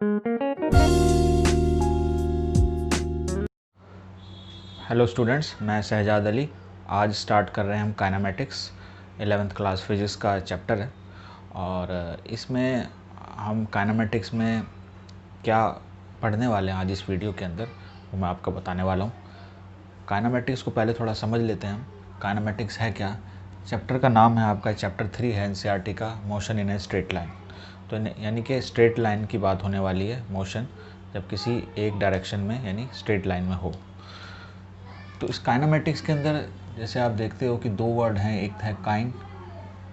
Hello students, मैं शहजाद अली। आज start कर रहे हैं हम काइनेमेटिक्स 11th क्लास फिज़िक्स का चैप्टर है। और इसमें हम काइनेमेटिक्स में क्या पढ़ने वाले हैं आज इस वीडियो के अंदर, वो मैं आपको बताने वाला हूँ। काइनेमेटिक्स को पहले थोड़ा समझ लेते हैं हम। काइनेमेटिक्स है क्या? चैप्टर का नाम है आपका, चैप्टर 3 है एनसीईआरटी का, motion in A straight line. तो यानी कि स्ट्रेट लाइन की बात होने वाली है, मोशन जब किसी एक डायरेक्शन में यानी स्ट्रेट लाइन में हो। तो इस काइनेमेटिक्स के अंदर जैसे आप देखते हो कि दो वर्ड हैं, एक है काइन,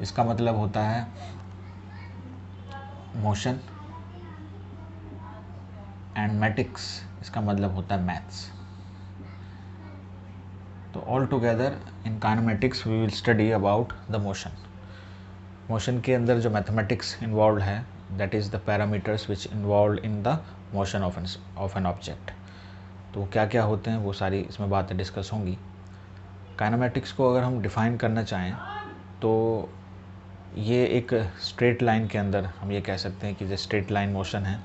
इसका मतलब होता है मोशन, एंड मैटिक्स, इसका मतलब होता है मैथ्स। तो all together in kinematics we will study about the motion. Motion के अंदर जो मैथमेटिक्स इन्वॉल्व है, that is the parameters which involve in the motion of an object. तो क्या क्या होते हैं वो सारी इसमें बातें डिस्कस होंगी। काइनेमेटिक्स को अगर हम डिफ़ाइन करना चाहें तो ये एक स्ट्रेट लाइन के अंदर हम ये कह सकते हैं कि जो स्ट्रेट लाइन मोशन है,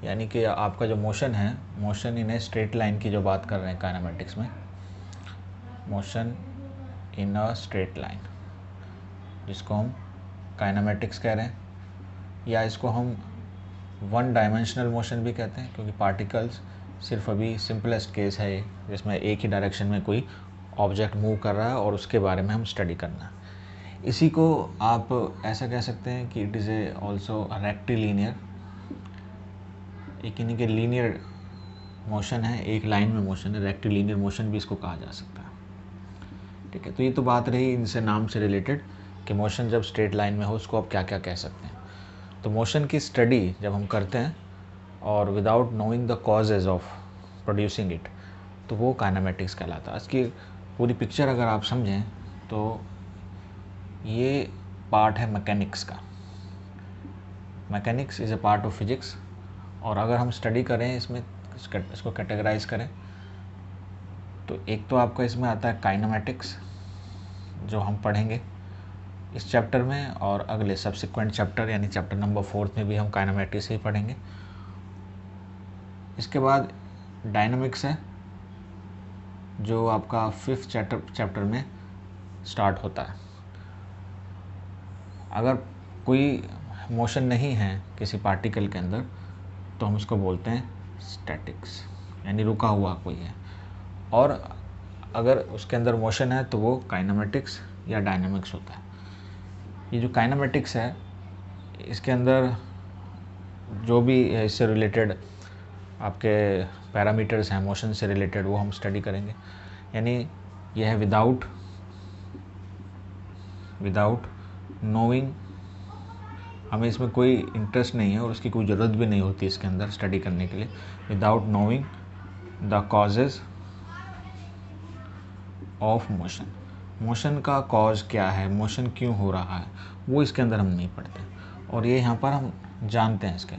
यानी कि आपका जो मोशन है, motion in A straight line की जो बात कर रहे हैं काइनेमेटिक्स में, motion in a straight line, जिसको हम काइनेमेटिक्स कह रहे हैं, या इसको हम वन डायमेंशनल मोशन भी कहते हैं, क्योंकि पार्टिकल्स सिर्फ अभी सिंपलेस्ट केस है जिसमें एक ही डायरेक्शन में कोई ऑब्जेक्ट मूव कर रहा है और उसके बारे में हम स्टडी करना है। इसी को आप ऐसा कह सकते हैं कि it is a also rectilinear, एक यानी कि लीनियर मोशन है, एक लाइन में मोशन है, रेक्टिलिनियर मोशन भी इसको कहा जा सकता है। ठीक है, तो ये तो बात रही इनसे नाम से रिलेटेड कि मोशन जब स्ट्रेट लाइन में हो उसको आप क्या क्या कह सकते हैं। तो मोशन की स्टडी जब हम करते हैं और without knowing the causes of producing it, तो वो काइनेमेटिक्स कहलाता है। इसकी पूरी पिक्चर अगर आप समझें तो ये पार्ट है मैकेनिक्स का। Mechanics is a part of physics, और अगर हम स्टडी करें इसमें, इसको कैटेगराइज करें, तो एक तो आपका इसमें आता है काइनेमेटिक्स, जो हम पढ़ेंगे इस चैप्टर में, और अगले सब्सिक्वेंट चैप्टर यानी चैप्टर नंबर 4 में भी हम काइनेमेटिक्स ही पढ़ेंगे। इसके बाद डायनामिक्स है, जो आपका 5th चैप्टर में स्टार्ट होता है। अगर कोई मोशन नहीं है किसी पार्टिकल के अंदर तो हम उसको बोलते हैं स्टैटिक्स, यानी रुका हुआ कोई है। और अगर उसके अंदर मोशन है तो वो काइनेमेटिक्स या डायनामिक्स होता है। ये जो काइनेमेटिक्स है, इसके अंदर जो भी इससे रिलेटेड आपके पैरामीटर्स हैं मोशन से रिलेटेड, वो हम स्टडी करेंगे। यानी यह है विदाउट नोइंग, हमें इसमें कोई इंटरेस्ट नहीं है और उसकी कोई ज़रूरत भी नहीं होती इसके अंदर स्टडी करने के लिए। Without knowing the causes of motion, motion का कॉज क्या है, मोशन क्यों हो रहा है, वो इसके अंदर हम नहीं पढ़ते, और ये यहाँ पर हम जानते हैं इसके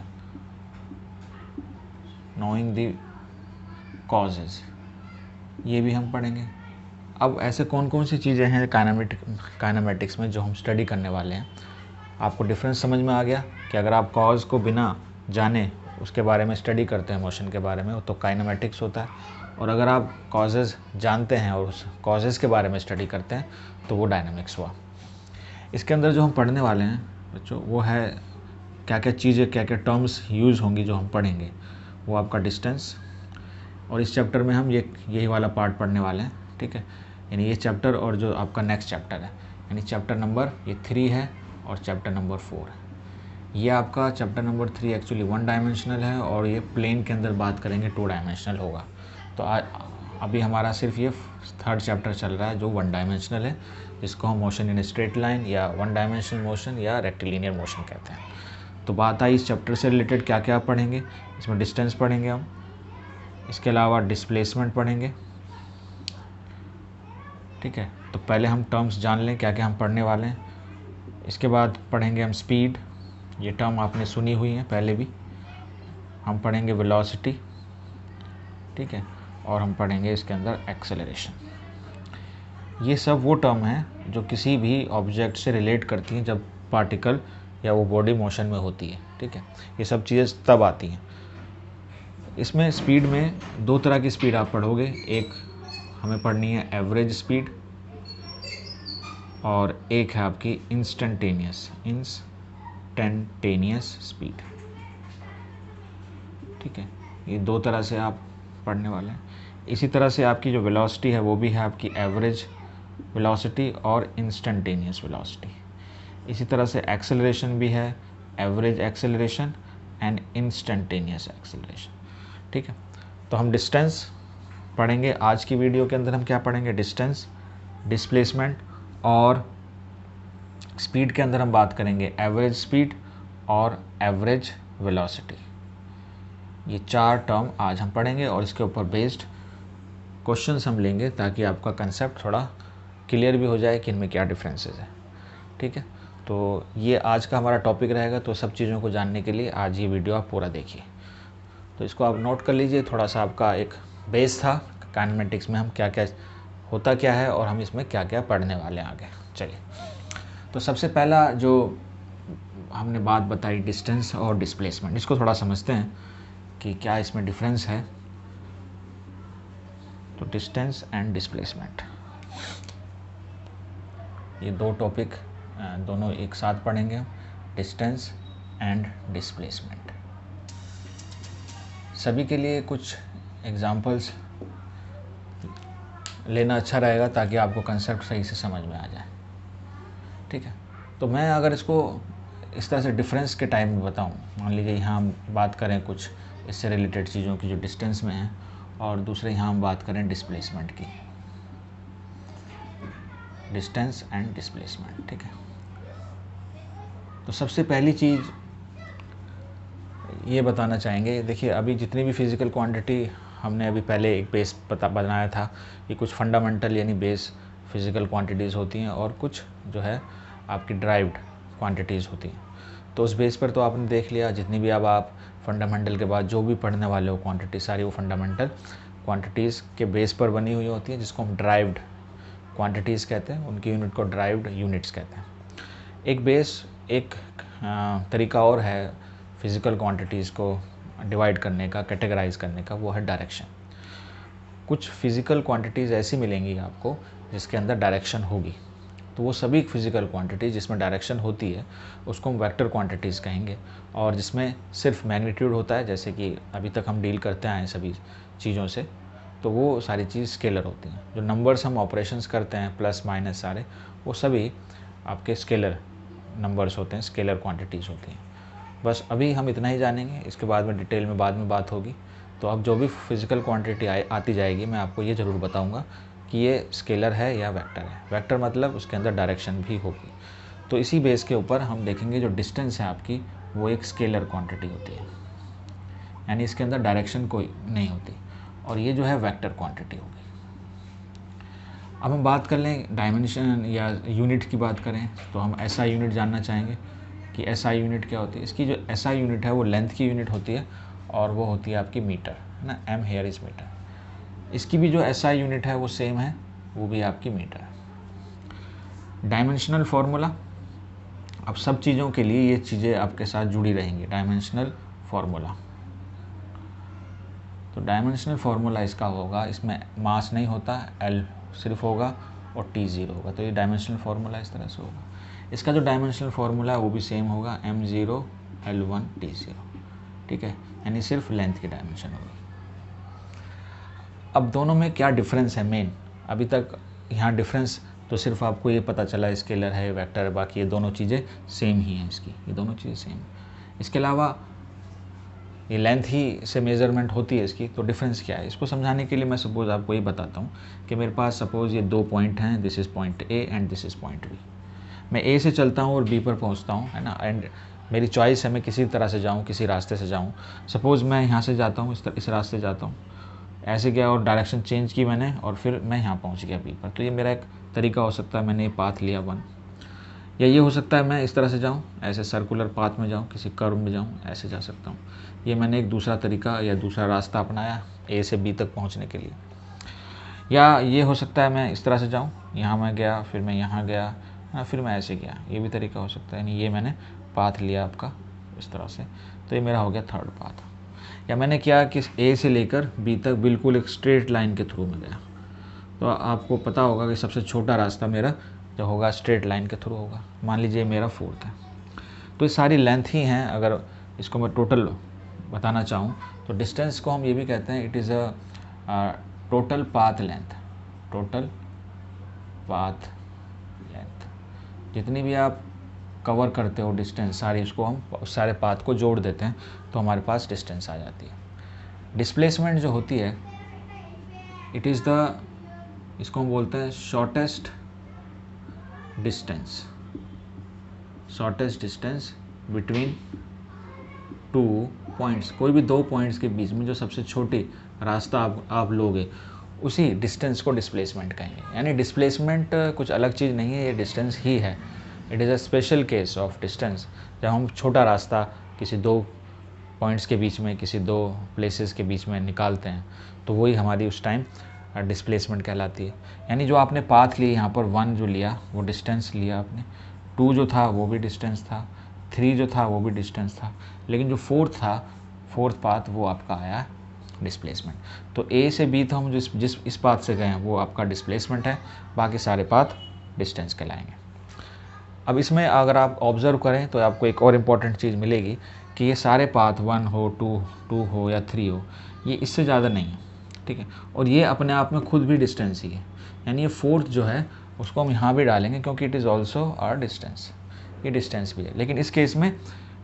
नोइंग द कॉजेज़, ये भी हम पढ़ेंगे। अब ऐसे कौन कौन सी चीज़ें हैं काइनेमेटिक्स में जो हम स्टडी करने वाले हैं। आपको डिफरेंस समझ में आ गया कि अगर आप कॉज को बिना जाने उसके बारे में स्टडी करते हैं, मोशन के बारे में, तो काइनेमेटिक्स होता है, और अगर आप कॉजेज़ जानते हैं और उस कॉजेज़ के बारे में स्टडी करते हैं तो वो डायनामिक्स हुआ। इसके अंदर जो हम पढ़ने वाले हैं बच्चों, वो है क्या क्या चीज़ें, क्या क्या टर्म्स यूज़ होंगी जो हम पढ़ेंगे। वो आपका डिस्टेंस, और इस चैप्टर में हम यही वाला पार्ट पढ़ने वाले हैं। ठीक है, यानी ये चैप्टर और जो आपका नेक्स्ट चैप्टर है, यानी चैप्टर नंबर ये 3 है और चैप्टर नंबर 4 है। ये आपका चैप्टर नंबर 3 एक्चुअली 1 डायमेंशनल है, और ये प्लेन के अंदर बात करेंगे 2 डायमेंशनल होगा। तो अभी हमारा सिर्फ ये 3rd चैप्टर चल रहा है जो 1 डायमेंशनल है, जिसको हम मोशन इन स्ट्रेट लाइन या 1 डायमेंशनल मोशन या रेक्टिलिनियर मोशन कहते हैं। तो बात आई इस चैप्टर से रिलेटेड क्या क्या पढ़ेंगे। इसमें डिस्टेंस पढ़ेंगे हम, इसके अलावा डिस्प्लेसमेंट पढ़ेंगे। ठीक है, तो पहले हम टर्म्स जान लें क्या क्या हम पढ़ने वाले हैं। इसके बाद पढ़ेंगे हम स्पीड, ये टर्म आपने सुनी हुई है पहले भी। हम पढ़ेंगे वेलोसिटी, ठीक है, और हम पढ़ेंगे इसके अंदर एक्सेलरेशन। ये सब वो टर्म हैं जो किसी भी ऑब्जेक्ट से रिलेट करती हैं जब पार्टिकल या वो बॉडी मोशन में होती है। ठीक है, ये सब चीज़ें तब आती हैं। इसमें स्पीड में दो तरह की स्पीड आप पढ़ोगे, एक हमें पढ़नी है एवरेज स्पीड और एक है आपकी इंस्टेंटेनियस स्पीड। ठीक है, ये दो तरह से आप पढ़ने वाले हैं। इसी तरह से आपकी जो वेलोसिटी है वो भी है आपकी एवरेज वेलोसिटी और इंस्टेंटेनियस वेलोसिटी। इसी तरह से एक्सेलरेशन भी है average acceleration and instantaneous acceleration. ठीक है, तो हम डिस्टेंस पढ़ेंगे आज की वीडियो के अंदर। हम क्या पढ़ेंगे? डिस्टेंस, डिस्प्लेसमेंट और स्पीड के अंदर हम बात करेंगे एवरेज स्पीड और एवरेज वेलोसिटी। ये चार टर्म आज हम पढ़ेंगे और इसके ऊपर बेस्ड क्वेश्चंस हम लेंगे ताकि आपका कंसेप्ट थोड़ा क्लियर भी हो जाए कि इनमें क्या डिफरेंसेस है। ठीक है, तो ये आज का हमारा टॉपिक रहेगा। तो सब चीज़ों को जानने के लिए आज ये वीडियो आप पूरा देखिए। तो इसको आप नोट कर लीजिए, थोड़ा सा आपका एक बेस था काइनेमेटिक्स में हम क्या क्या होता क्या है और हम इसमें क्या क्या पढ़ने वाले हैं आगे। चलिए, तो सबसे पहला जो हमने बात बताई डिस्टेंस और डिस्प्लेसमेंट, इसको थोड़ा समझते हैं कि क्या इसमें डिफरेंस है। तो डिस्टेंस एंड डिस्प्लेसमेंट, ये दो टॉपिक दोनों एक साथ पढ़ेंगे, डिस्टेंस एंड डिस्प्लेसमेंट। सभी के लिए कुछ एग्जांपल्स लेना अच्छा रहेगा ताकि आपको कंसेप्ट सही से समझ में आ जाए। ठीक है, तो मैं अगर इसको इस तरह से डिफरेंस के टाइम में बताऊं, मान लीजिए यहाँ हम बात करें कुछ इससे रिलेटेड चीज़ों की जो डिस्टेंस में है और दूसरे यहाँ हम बात करें डिस्प्लेसमेंट की, डिस्टेंस एंड डिस्प्लेसमेंट। ठीक है, तो सबसे पहली चीज़ ये बताना चाहेंगे, देखिए अभी जितनी भी फिज़िकल क्वांटिटी हमने अभी पहले एक बेस बनाया था कि कुछ फंडामेंटल यानी बेस फिज़िकल क्वांटिटीज़ होती हैं और कुछ जो है आपकी ड्राइव्ड क्वांटिटीज़ होती हैं। तो उस बेस पर तो आपने देख लिया, जितनी भी अब आप फंडामेंटल के बाद जो भी पढ़ने वाले हो क्वांटिटी, सारी वो फंडामेंटल क्वांटिटीज़ के बेस पर बनी हुई होती हैं, जिसको हम ड्राइव्ड क्वांटिटीज़ कहते हैं। उनकी यूनिट को ड्राइव्ड यूनिट्स कहते हैं। एक बेस, एक तरीका और है फिज़िकल क्वांटिटीज़ को डिवाइड करने का, कैटेगराइज करने का, वो है डायरेक्शन। कुछ फिज़िकल क्वांटिटीज़ ऐसी मिलेंगी आपको जिसके अंदर डायरेक्शन होगी, तो वो सभी फिज़िकल क्वांटिटीज़ जिसमें डायरेक्शन होती है उसको हम वेक्टर क्वांटिटीज़ कहेंगे। और जिसमें सिर्फ मैग्नीट्यूड होता है, जैसे कि अभी तक हम डील करते आए हैं सभी चीज़ों से, तो वो सारी चीज़ स्केलर होती हैं। जो नंबर्स हम ऑपरेशंस करते हैं प्लस माइनस सारे, वो सभी आपके स्केलर नंबर्स होते हैं, स्केलर क्वांटिटीज़ होती हैं। बस अभी हम इतना ही जानेंगे, इसके बाद में डिटेल में बाद में बात होगी। तो अब जो भी फिज़िकल क्वांटिटी आती जाएगी मैं आपको ये ज़रूर बताऊंगा कि ये स्केलर है या वेक्टर है। वेक्टर मतलब उसके अंदर डायरेक्शन भी होगी। तो इसी बेस के ऊपर हम देखेंगे जो डिस्टेंस है आपकी, वो एक स्केलर क्वांटिटी होती है, यानी इसके अंदर डायरेक्शन कोई नहीं होती, और ये जो है वेक्टर क्वांटिटी होगी। अब हम बात कर लें डायमेंशन या यूनिट की बात करें, तो हम एसआई यूनिट जानना चाहेंगे कि एसआई यूनिट क्या होती है। इसकी जो एसआई यूनिट है वो लेंथ की यूनिट होती है और वो होती है आपकी मीटर, है ना, एम हेयर इज़ मीटर। इसकी भी जो एसआई यूनिट है वो सेम है, वो भी आपकी मीटर है। डायमेंशनल फार्मूला, अब सब चीज़ों के लिए ये चीज़ें आपके साथ जुड़ी रहेंगी। डायमेंशनल फार्मूला, तो डायमेंशनल फार्मूला इसका होगा, इसमें मास नहीं होता, एल सिर्फ होगा और टी ज़ीरो होगा। तो ये डायमेंशनल फार्मूला इस तरह से होगा। इसका जो डायमेंशनल फार्मूला है वो भी सेम होगा, m0 l1 t0। ठीक है, यानी सिर्फ लेंथ की डायमेंशन होगी। अब दोनों में क्या डिफरेंस है मेन, अभी तक यहाँ डिफरेंस तो सिर्फ आपको ये पता चला स्केलर है वेक्टर है, बाकी ये दोनों चीज़ें सेम ही हैं इसकी, ये दोनों चीज़ें सेम। इसके अलावा ये लेंथ ही से मेज़रमेंट होती है इसकी, तो डिफरेंस क्या है इसको समझाने के लिए मैं सपोज़ आपको ये बताता हूँ कि मेरे पास सपोज़ ये दो पॉइंट हैं, this is point A and this is point B. मैं ए से चलता हूँ और बी पर पहुँचता हूँ, है ना, एंड मेरी चॉइस है मैं किसी तरह से जाऊँ, किसी रास्ते से जाऊँ। सपोज़ मैं यहाँ से जाता हूँ, इस रास्ते जाता हूँ, ऐसे गया और डायरेक्शन चेंज की मैंने और फिर मैं यहाँ पहुँच गया बी पर। तो ये मेरा एक तरीका हो सकता है, मैंने ये पाथ लिया वन। या ये हो सकता है मैं इस तरह से जाऊँ, ऐसे सर्कुलर पाथ में जाऊँ, किसी कर्व में जाऊँ, ऐसे जा सकता हूँ। ये मैंने एक दूसरा तरीका या दूसरा रास्ता अपनाया ए से बी तक पहुँचने के लिए। या ये हो सकता है मैं इस तरह से जाऊँ, यहाँ मैं गया, फिर मैं यहाँ गया, फिर मैं ऐसे गया, ये भी तरीका हो सकता है। यानी ये मैंने पाथ लिया आपका इस तरह से, तो ये मेरा हो गया थर्ड पाथ। या मैंने क्या कि ए से लेकर बी तक बिल्कुल एक स्ट्रेट लाइन के थ्रू में गया, तो आपको पता होगा कि सबसे छोटा रास्ता मेरा जो होगा स्ट्रेट लाइन के थ्रू होगा। मान लीजिए मेरा 4th है, तो ये सारी लेंथ ही हैं। अगर इसको मैं टोटल बताना चाहूँ तो डिस्टेंस को हम ये भी कहते हैं, it is a total path length. Total path length, जितनी भी आप कवर करते हो डिस्टेंस सारी, उसको हम उस सारे पाथ को जोड़ देते हैं तो हमारे पास डिस्टेंस आ जाती है। डिस्प्लेसमेंट जो होती है, इट इज़ द, इसको हम बोलते हैं shortest distance. Shortest distance between two points, कोई भी दो पॉइंट्स के बीच में जो सबसे छोटी रास्ता आप लोगे, उसी डिस्टेंस को डिस्प्लेसमेंट कहेंगे। यानी डिस्प्लेसमेंट कुछ अलग चीज़ नहीं है, ये डिस्टेंस ही है। It is a special case of distance. जब हम छोटा रास्ता किसी दो पॉइंट्स के बीच में, किसी दो प्लेसेस के बीच में निकालते हैं, तो वही हमारी उस टाइम डिस्प्लेसमेंट कहलाती है। यानी जो आपने पाथ लिए यहाँ पर 1 जो लिया वो डिस्टेंस लिया आपने, 2 जो था वो भी डिस्टेंस था, 3 जो था वो भी डिस्टेंस था, लेकिन जो 4th था, 4th पाथ, वो आपका आया डिस्प्लेसमेंट। तो ए से बी तो हम जिस इस पाथ से गए हैं वो आपका डिस्प्लेसमेंट है, बाकी सारे पाथ डिस्टेंस कहलाएंगे। अब इसमें अगर आप ऑब्ज़र्व करें तो आपको एक और इम्पॉर्टेंट चीज़ मिलेगी कि ये सारे पाथ 1 हो, 2 हो या 3 हो, ये इससे ज़्यादा नहीं है, ठीक है। और ये अपने आप में खुद भी डिस्टेंस ही है। यानी ये 4th जो है उसको हम यहाँ भी डालेंगे क्योंकि it is also our distance, ये डिस्टेंस भी है। लेकिन इस केस में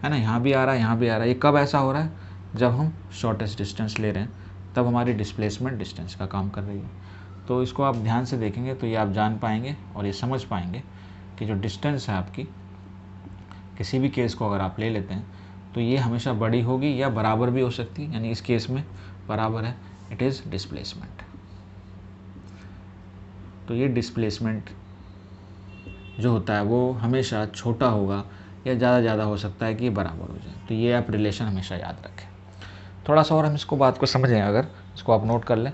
है ना, यहाँ भी आ रहा है, यहाँ भी आ रहा है। ये कब ऐसा हो रहा है? जब हम शॉर्टेस्ट डिस्टेंस ले रहे हैं, तब हमारी डिस्प्लेसमेंट डिस्टेंस का काम कर रही है। तो इसको आप ध्यान से देखेंगे तो ये आप जान पाएंगे और ये समझ पाएंगे कि जो डिस्टेंस है आपकी, किसी भी केस को अगर आप ले लेते हैं तो ये हमेशा बड़ी होगी या बराबर भी हो सकती है। यानी इस केस में बराबर है, इट इज़ डिस्प्लेसमेंट। तो ये डिस्प्लेसमेंट जो होता है वो हमेशा छोटा होगा या ज़्यादा हो सकता है कि ये बराबर हो जाए। तो ये आप रिलेशन हमेशा याद रखें। थोड़ा सा और हम इसको बात को समझें, अगर इसको आप नोट कर लें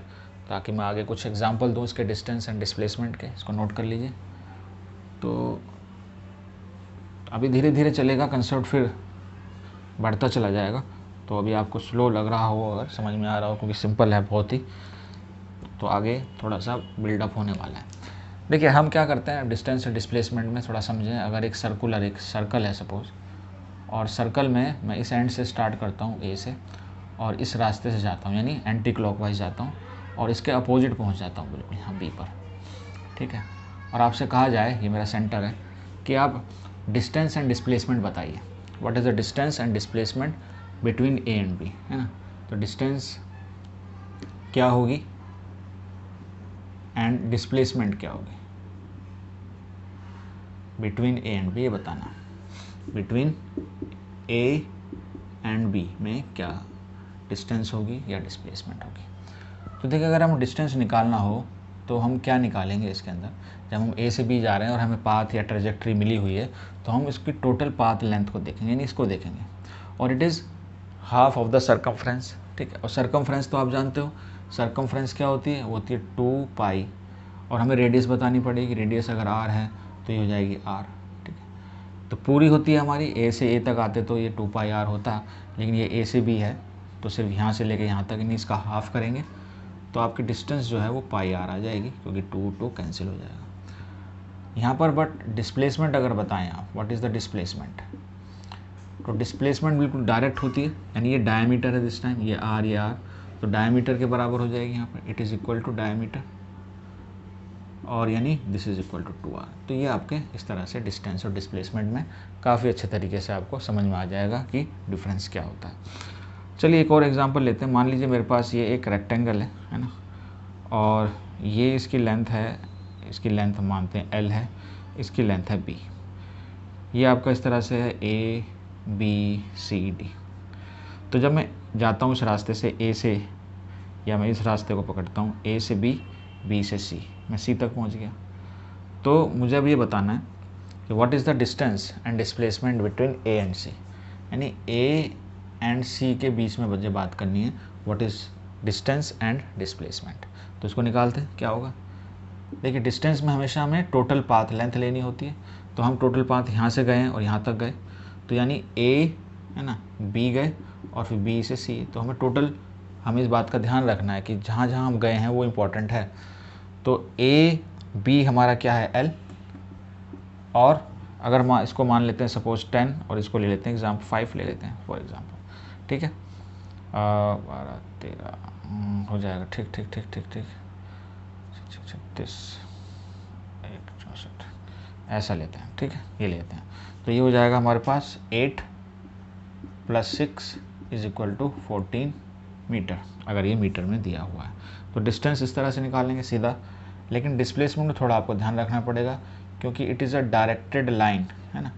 ताकि मैं आगे कुछ एग्जांपल दूँ इसके डिस्टेंस एंड डिस्प्लेसमेंट के, इसको नोट कर लीजिए। तो अभी धीरे धीरे चलेगा कंसेप्ट, फिर बढ़ता चला जाएगा। तो अभी आपको स्लो लग रहा हो, अगर समझ में आ रहा हो, क्योंकि सिंपल है बहुत ही, तो आगे थोड़ा सा बिल्डअप होने वाला है। देखिए हम क्या करते हैं डिस्टेंस और डिस्प्लेसमेंट में, थोड़ा समझें। अगर एक सर्कल है सपोज़, और सर्कल में मैं इस एंड से स्टार्ट करता हूँ ए से, और इस रास्ते से जाता हूँ यानी एंटी क्लॉकवाइज जाता हूँ, और इसके अपोजिट पहुँच जाता हूँ बिल्कुल यहाँ बी पर, ठीक है। और आपसे कहा जाए, ये मेरा सेंटर है, कि आप डिस्टेंस एंड डिस्प्लेसमेंट बताइए। What is the distance and displacement between A and B, है ना। तो डिस्टेंस क्या होगी एंड डिस्प्लेसमेंट क्या होगी बिटवीन ए एंड बी, ये बताना। बिटवीन ए एंड बी में क्या डिस्टेंस होगी या डिस्प्लेसमेंट होगी। तो देखिए अगर हम डिस्टेंस निकालना हो तो हम क्या निकालेंगे इसके अंदर, जब हम ए से बी जा रहे हैं और हमें पाथ या ट्रेजेक्ट्री मिली हुई है, तो हम इसकी टोटल पाथ लेंथ को देखेंगे, यानी इसको देखेंगे, और it is half of the circumference, ठीक है। और सर्कमफ्रेंस तो आप जानते हो, सर्कमफ्रेंस क्या होती है, वो होती है 2 पाई, और हमें रेडियस बतानी पड़ेगी। रेडियस अगर r है तो ये हो जाएगी r, ठीक है। तो पूरी होती है हमारी ए से ए तक आते तो ये 2 पाई r होता, लेकिन ये ए से बी है तो सिर्फ यहाँ से लेके यहाँ तक, यानी इसका हाफ करेंगे तो आपकी डिस्टेंस जो है वो पाई r आ जाएगी, क्योंकि 2 कैंसिल हो जाएगा यहाँ पर। बट डिस्प्लेसमेंट अगर बताएं आप, व्हाट इज़ द डिस्प्लेसमेंट, तो डिस्प्लेसमेंट बिल्कुल डायरेक्ट होती है, यानी ये डायमीटर है दिस टाइम, ये r, तो डायमीटर के बराबर हो जाएगी यहाँ पर, it is equal to diameter, और यानी this is equal to 2r। तो ये आपके इस तरह से डिस्टेंस और डिस्प्लेसमेंट में काफ़ी अच्छे तरीके से आपको समझ में आ जाएगा कि डिफरेंस क्या होता है। चलिए एक और एग्जांपल लेते हैं। मान लीजिए मेरे पास ये एक रेक्टेंगल है ना, और ये इसकी लेंथ है, इसकी लेंथ हम मानते हैं l है, इसकी लेंथ है b। ये आपका इस तरह से है a b c d। तो जब मैं जाता हूँ इस रास्ते से a से, या मैं इस रास्ते को पकड़ता हूँ a से b, b से c, मैं c तक पहुँच गया। तो मुझे अब ये बताना है कि what is the distance and displacement between a and c, यानी a एंड c के बीच में मुझे बात करनी है, what is distance and displacement. तो इसको निकालते हैं, क्या होगा। देखिए डिस्टेंस में हमेशा हमें टोटल पाथ लेंथ लेनी होती है, तो हम टोटल पाथ यहाँ से गए हैं और यहाँ तक गए, तो यानी a है ना, बी गए और फिर बी से सी, तो हमें टोटल हमें इस बात का ध्यान रखना है कि जहाँ जहाँ हम गए हैं वो इम्पोर्टेंट है। तो ए बी हमारा क्या है एल, और अगर इसको मान लेते हैं सपोज 10 और इसको ले लेते हैं एग्जाम्पल 5 ले लेते हैं फॉर एग्जाम्पल, ठीक है, 12 13 हो जाएगा, ठीक ठीक ठीक ठीक ठीक 36 1 64 ऐसा लेते हैं, ठीक है, ये लेते हैं। तो ये हो जाएगा हमारे पास 8 + 6 = 14 मीटर, अगर ये मीटर में दिया हुआ है। तो डिस्टेंस इस तरह से निकालेंगे सीधा, लेकिन डिस्प्लेसमेंट में थोड़ा आपको ध्यान रखना पड़ेगा क्योंकि it is a directed line, है ना।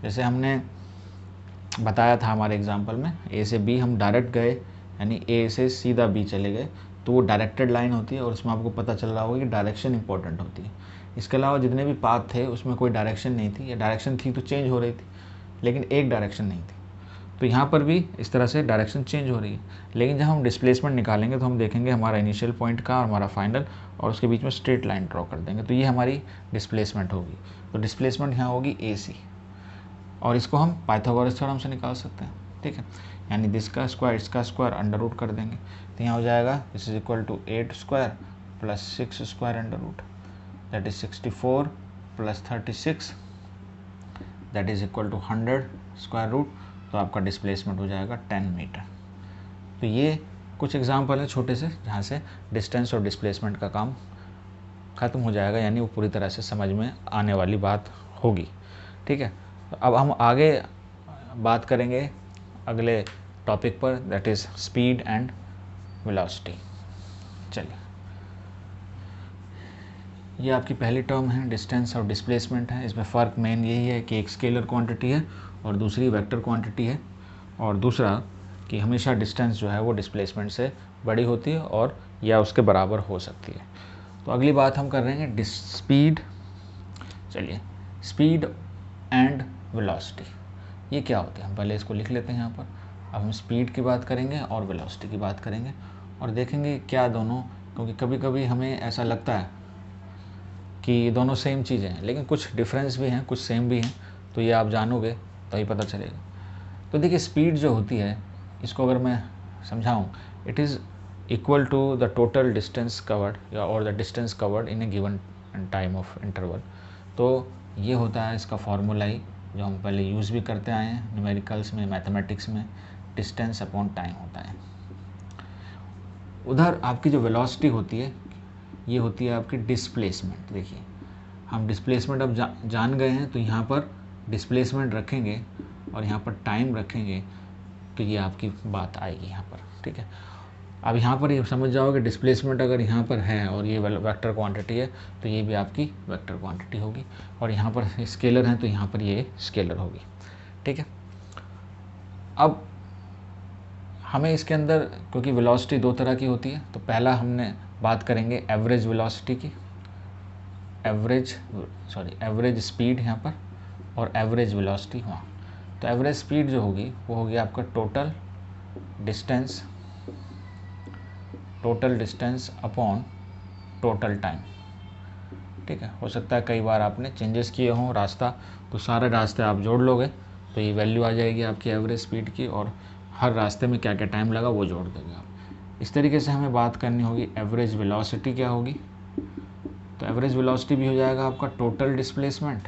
जैसे हमने बताया था हमारे एग्जांपल में, ए से बी हम डायरेक्ट गए, यानी ए से सीधा बी चले गए, तो वो डायरेक्टेड लाइन होती है और उसमें आपको पता चल रहा होगा कि डायरेक्शन इंपॉर्टेंट होती है। इसके अलावा जितने भी पाथ थे उसमें कोई डायरेक्शन नहीं थी, या डायरेक्शन थी तो चेंज हो रही थी, लेकिन एक डायरेक्शन नहीं थी। तो यहाँ पर भी इस तरह से डायरेक्शन चेंज हो रही है, लेकिन जब हम डिस्प्लेसमेंट निकालेंगे तो हम देखेंगे हमारा इनिशियल पॉइंट का और हमारा फाइनल, और उसके बीच में स्ट्रेट लाइन ड्रॉ कर देंगे, तो ये हमारी डिस्प्लेसमेंट होगी। तो डिस्प्लेसमेंट यहाँ होगी ए सी, और इसको हम पाइथागोरस थ्योरम से निकाल सकते हैं, ठीक है, यानी दिस का स्क्वायर इसका स्क्वायर अंडर रूट कर देंगे, तो यहाँ हो जाएगा this is equal to 8 square + 6 square under root, that is 64 + 36 that is equal to 100 square root, तो आपका डिस्प्लेसमेंट हो जाएगा 10 मीटर। तो ये कुछ एग्जाम्पल है छोटे से जहाँ से डिस्टेंस और डिस्प्लेसमेंट का काम ख़त्म हो जाएगा, यानी वो पूरी तरह से समझ में आने वाली बात होगी, ठीक है। तो अब हम आगे बात करेंगे अगले टॉपिक पर, that is speed and velocity. चलिए, ये आपकी पहली टर्म है, डिस्टेंस और डिस्प्लेसमेंट है। इसमें फ़र्क मेन यही है कि एक स्केलर क्वांटिटी है और दूसरी वेक्टर क्वांटिटी है, और दूसरा कि हमेशा डिस्टेंस जो है वो डिस्प्लेसमेंट से बड़ी होती है और या उसके बराबर हो सकती है। तो अगली बात हम कर रहे हैं स्पीड। चलिए, स्पीड एंड वेलोसिटी ये क्या होते हैं, हम पहले इसको लिख लेते हैं यहाँ पर। अब हम स्पीड की बात करेंगे और वेलोसिटी की बात करेंगे और देखेंगे क्या दोनों, क्योंकि कभी कभी हमें ऐसा लगता है कि दोनों सेम चीज़ें हैं, लेकिन कुछ डिफरेंस भी हैं, कुछ सेम भी हैं, तो ये आप जानोगे तो ही पता चलेगा। तो देखिए, स्पीड जो होती है, इसको अगर मैं समझाऊँ, it is equal to the total distance covered या और the distance covered in a given time of interval. तो ये होता है इसका फॉर्मूला ही, जो हम पहले यूज़ भी करते आए हैं न्यूमेरिकल्स में, मैथमेटिक्स में, डिस्टेंस अपॉन टाइम होता है। उधर आपकी जो वेलोसिटी होती है, ये होती है आपकी डिस्प्लेसमेंट। देखिए, हम डिस्प्लेसमेंट अब जान गए हैं, तो यहाँ पर डिस्प्लेसमेंट रखेंगे और यहाँ पर टाइम रखेंगे, तो ये आपकी बात आएगी यहाँ पर, ठीक है। अब यहाँ पर ये समझ जाओगे, डिस्प्लेसमेंट अगर यहाँ पर है और ये वेक्टर क्वांटिटी है, तो ये भी आपकी वेक्टर क्वांटिटी होगी, और यहाँ पर स्केलर है तो यहाँ पर ये स्केलर होगी, ठीक है। अब हमें इसके अंदर, क्योंकि वेलोसिटी दो तरह की होती है, तो पहला हमने बात करेंगे एवरेज वेलोसिटी की, एवरेज स्पीड यहाँ पर, और एवरेज वेलोसिटी वहाँ। तो एवरेज स्पीड जो होगी वो होगी आपका total distance upon total time, ठीक है। हो सकता है कई बार आपने चेंजेस किए हों रास्ता, तो सारे रास्ते आप जोड़ लोगे तो ये वैल्यू आ जाएगी आपकी एवरेज स्पीड की, और हर रास्ते में क्या क्या टाइम लगा वो जोड़ दोगे आप। इस तरीके से हमें बात करनी होगी एवरेज वेलोसिटी क्या होगी। तो एवरेज वेलोसिटी भी हो जाएगा आपका टोटल डिस्प्लेसमेंट,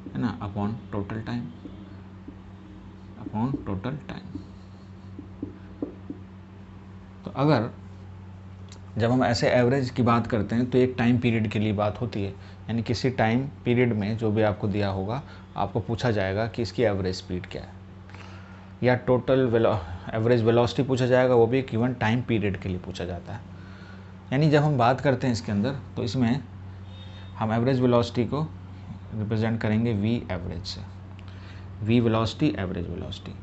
है ना, अपॉन टोटल टाइम। तो अगर जब हम ऐसे एवरेज की बात करते हैं तो एक टाइम पीरियड के लिए बात होती है, यानी किसी टाइम पीरियड में जो भी आपको दिया होगा, आपको पूछा जाएगा कि इसकी एवरेज स्पीड क्या है, या टोटल एवरेज वेलोसिटी पूछा जाएगा, वो भी एक गिवन टाइम पीरियड के लिए पूछा जाता है। यानी जब हम बात करते हैं इसके अंदर, तो इसमें हम एवरेज वेलोसिटी को रिप्रेजेंट करेंगे वी एवरेज से, वी वेलोसिटी एवरेज वेलोसिटी।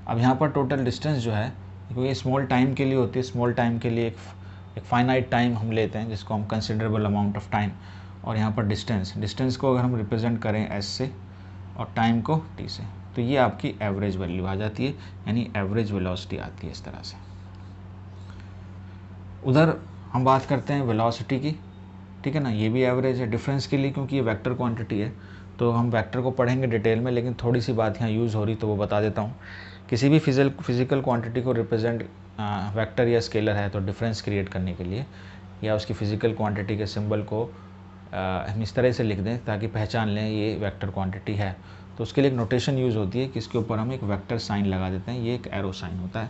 अब यहाँ पर टोटल डिस्टेंस जो है, क्योंकि स्मॉल टाइम के लिए होती है, स्मॉल टाइम के लिए एक फाइनाइट टाइम हम लेते हैं जिसको हम कंसिडरेबल अमाउंट ऑफ टाइम, और यहाँ पर डिस्टेंस को अगर हम रिप्रेजेंट करें एस से और टाइम को टी से, तो ये आपकी एवरेज वैल्यू आ जाती है, यानी एवरेज वेलोसिटी आती है इस तरह से। उधर हम बात करते हैं वेलोसिटी की, ठीक है ना, ये भी एवरेज है डिफरेंस के लिए, क्योंकि ये वेक्टर क्वांटिटी है, तो हम वेक्टर को पढ़ेंगे डिटेल में, लेकिन थोड़ी सी बात यहाँ यूज़ हो रही तो वो बता देता हूँ। किसी भी फिजिकल क्वांटिटी को रिप्रेजेंट वेक्टर या स्केलर है तो डिफरेंस क्रिएट करने के लिए या उसकी फ़िज़िकल क्वांटिटी के सिंबल को हम इस तरह से लिख दें ताकि पहचान लें ये वेक्टर क्वांटिटी है, तो उसके लिए एक नोटेशन यूज़ होती है कि इसके ऊपर हम एक वेक्टर साइन लगा देते हैं। ये एक एरो साइन होता है,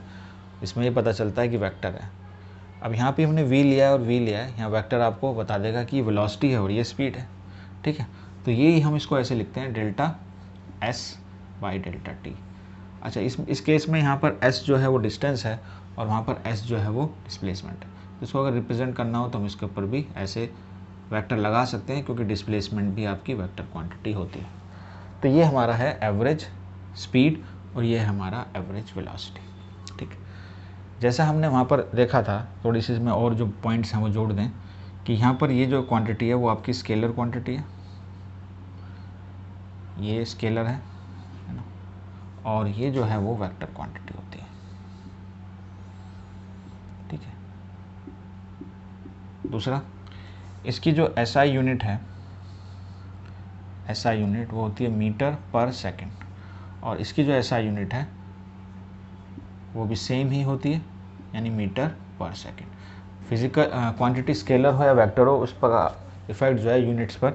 इसमें ये पता चलता है कि वेक्टर है। अब यहाँ पे हमने v लिया है और v लिया है, यहाँ वेक्टर आपको बता देगा कि ये वेलोसिटी है और ये स्पीड है, ठीक है। तो ये हम इसको ऐसे लिखते हैं delta s by delta t। अच्छा, इस केस में यहाँ पर s जो है वो डिस्टेंस है और वहाँ पर s जो है वो डिस्प्लेसमेंट है। तो इसको अगर रिप्रेजेंट करना हो तो हम इसके ऊपर भी ऐसे वेक्टर लगा सकते हैं, क्योंकि डिस्प्लेसमेंट भी आपकी वेक्टर क्वांटिटी होती है। तो ये हमारा है एवरेज स्पीड और ये है हमारा एवरेज वेलोसिटी, ठीक है। जैसा हमने वहाँ पर देखा था, थोड़ी सी इसमें और जो पॉइंट्स हैं वो जोड़ दें कि यहाँ पर ये जो क्वांटिटी है वो आपकी स्केलर क्वांटिटी है, ये स्केलर है ना, और ये जो है वो वेक्टर क्वांटिटी होती है, ठीक है। दूसरा, इसकी जो SI यूनिट है, SI यूनिट वो होती है मीटर पर सेकंड, और इसकी जो SI यूनिट है वो भी सेम ही होती है, यानी मीटर पर सेकंड। फिजिकल क्वांटिटी स्केलर हो या वेक्टर हो, उस पर इफेक्ट जो है यूनिट्स पर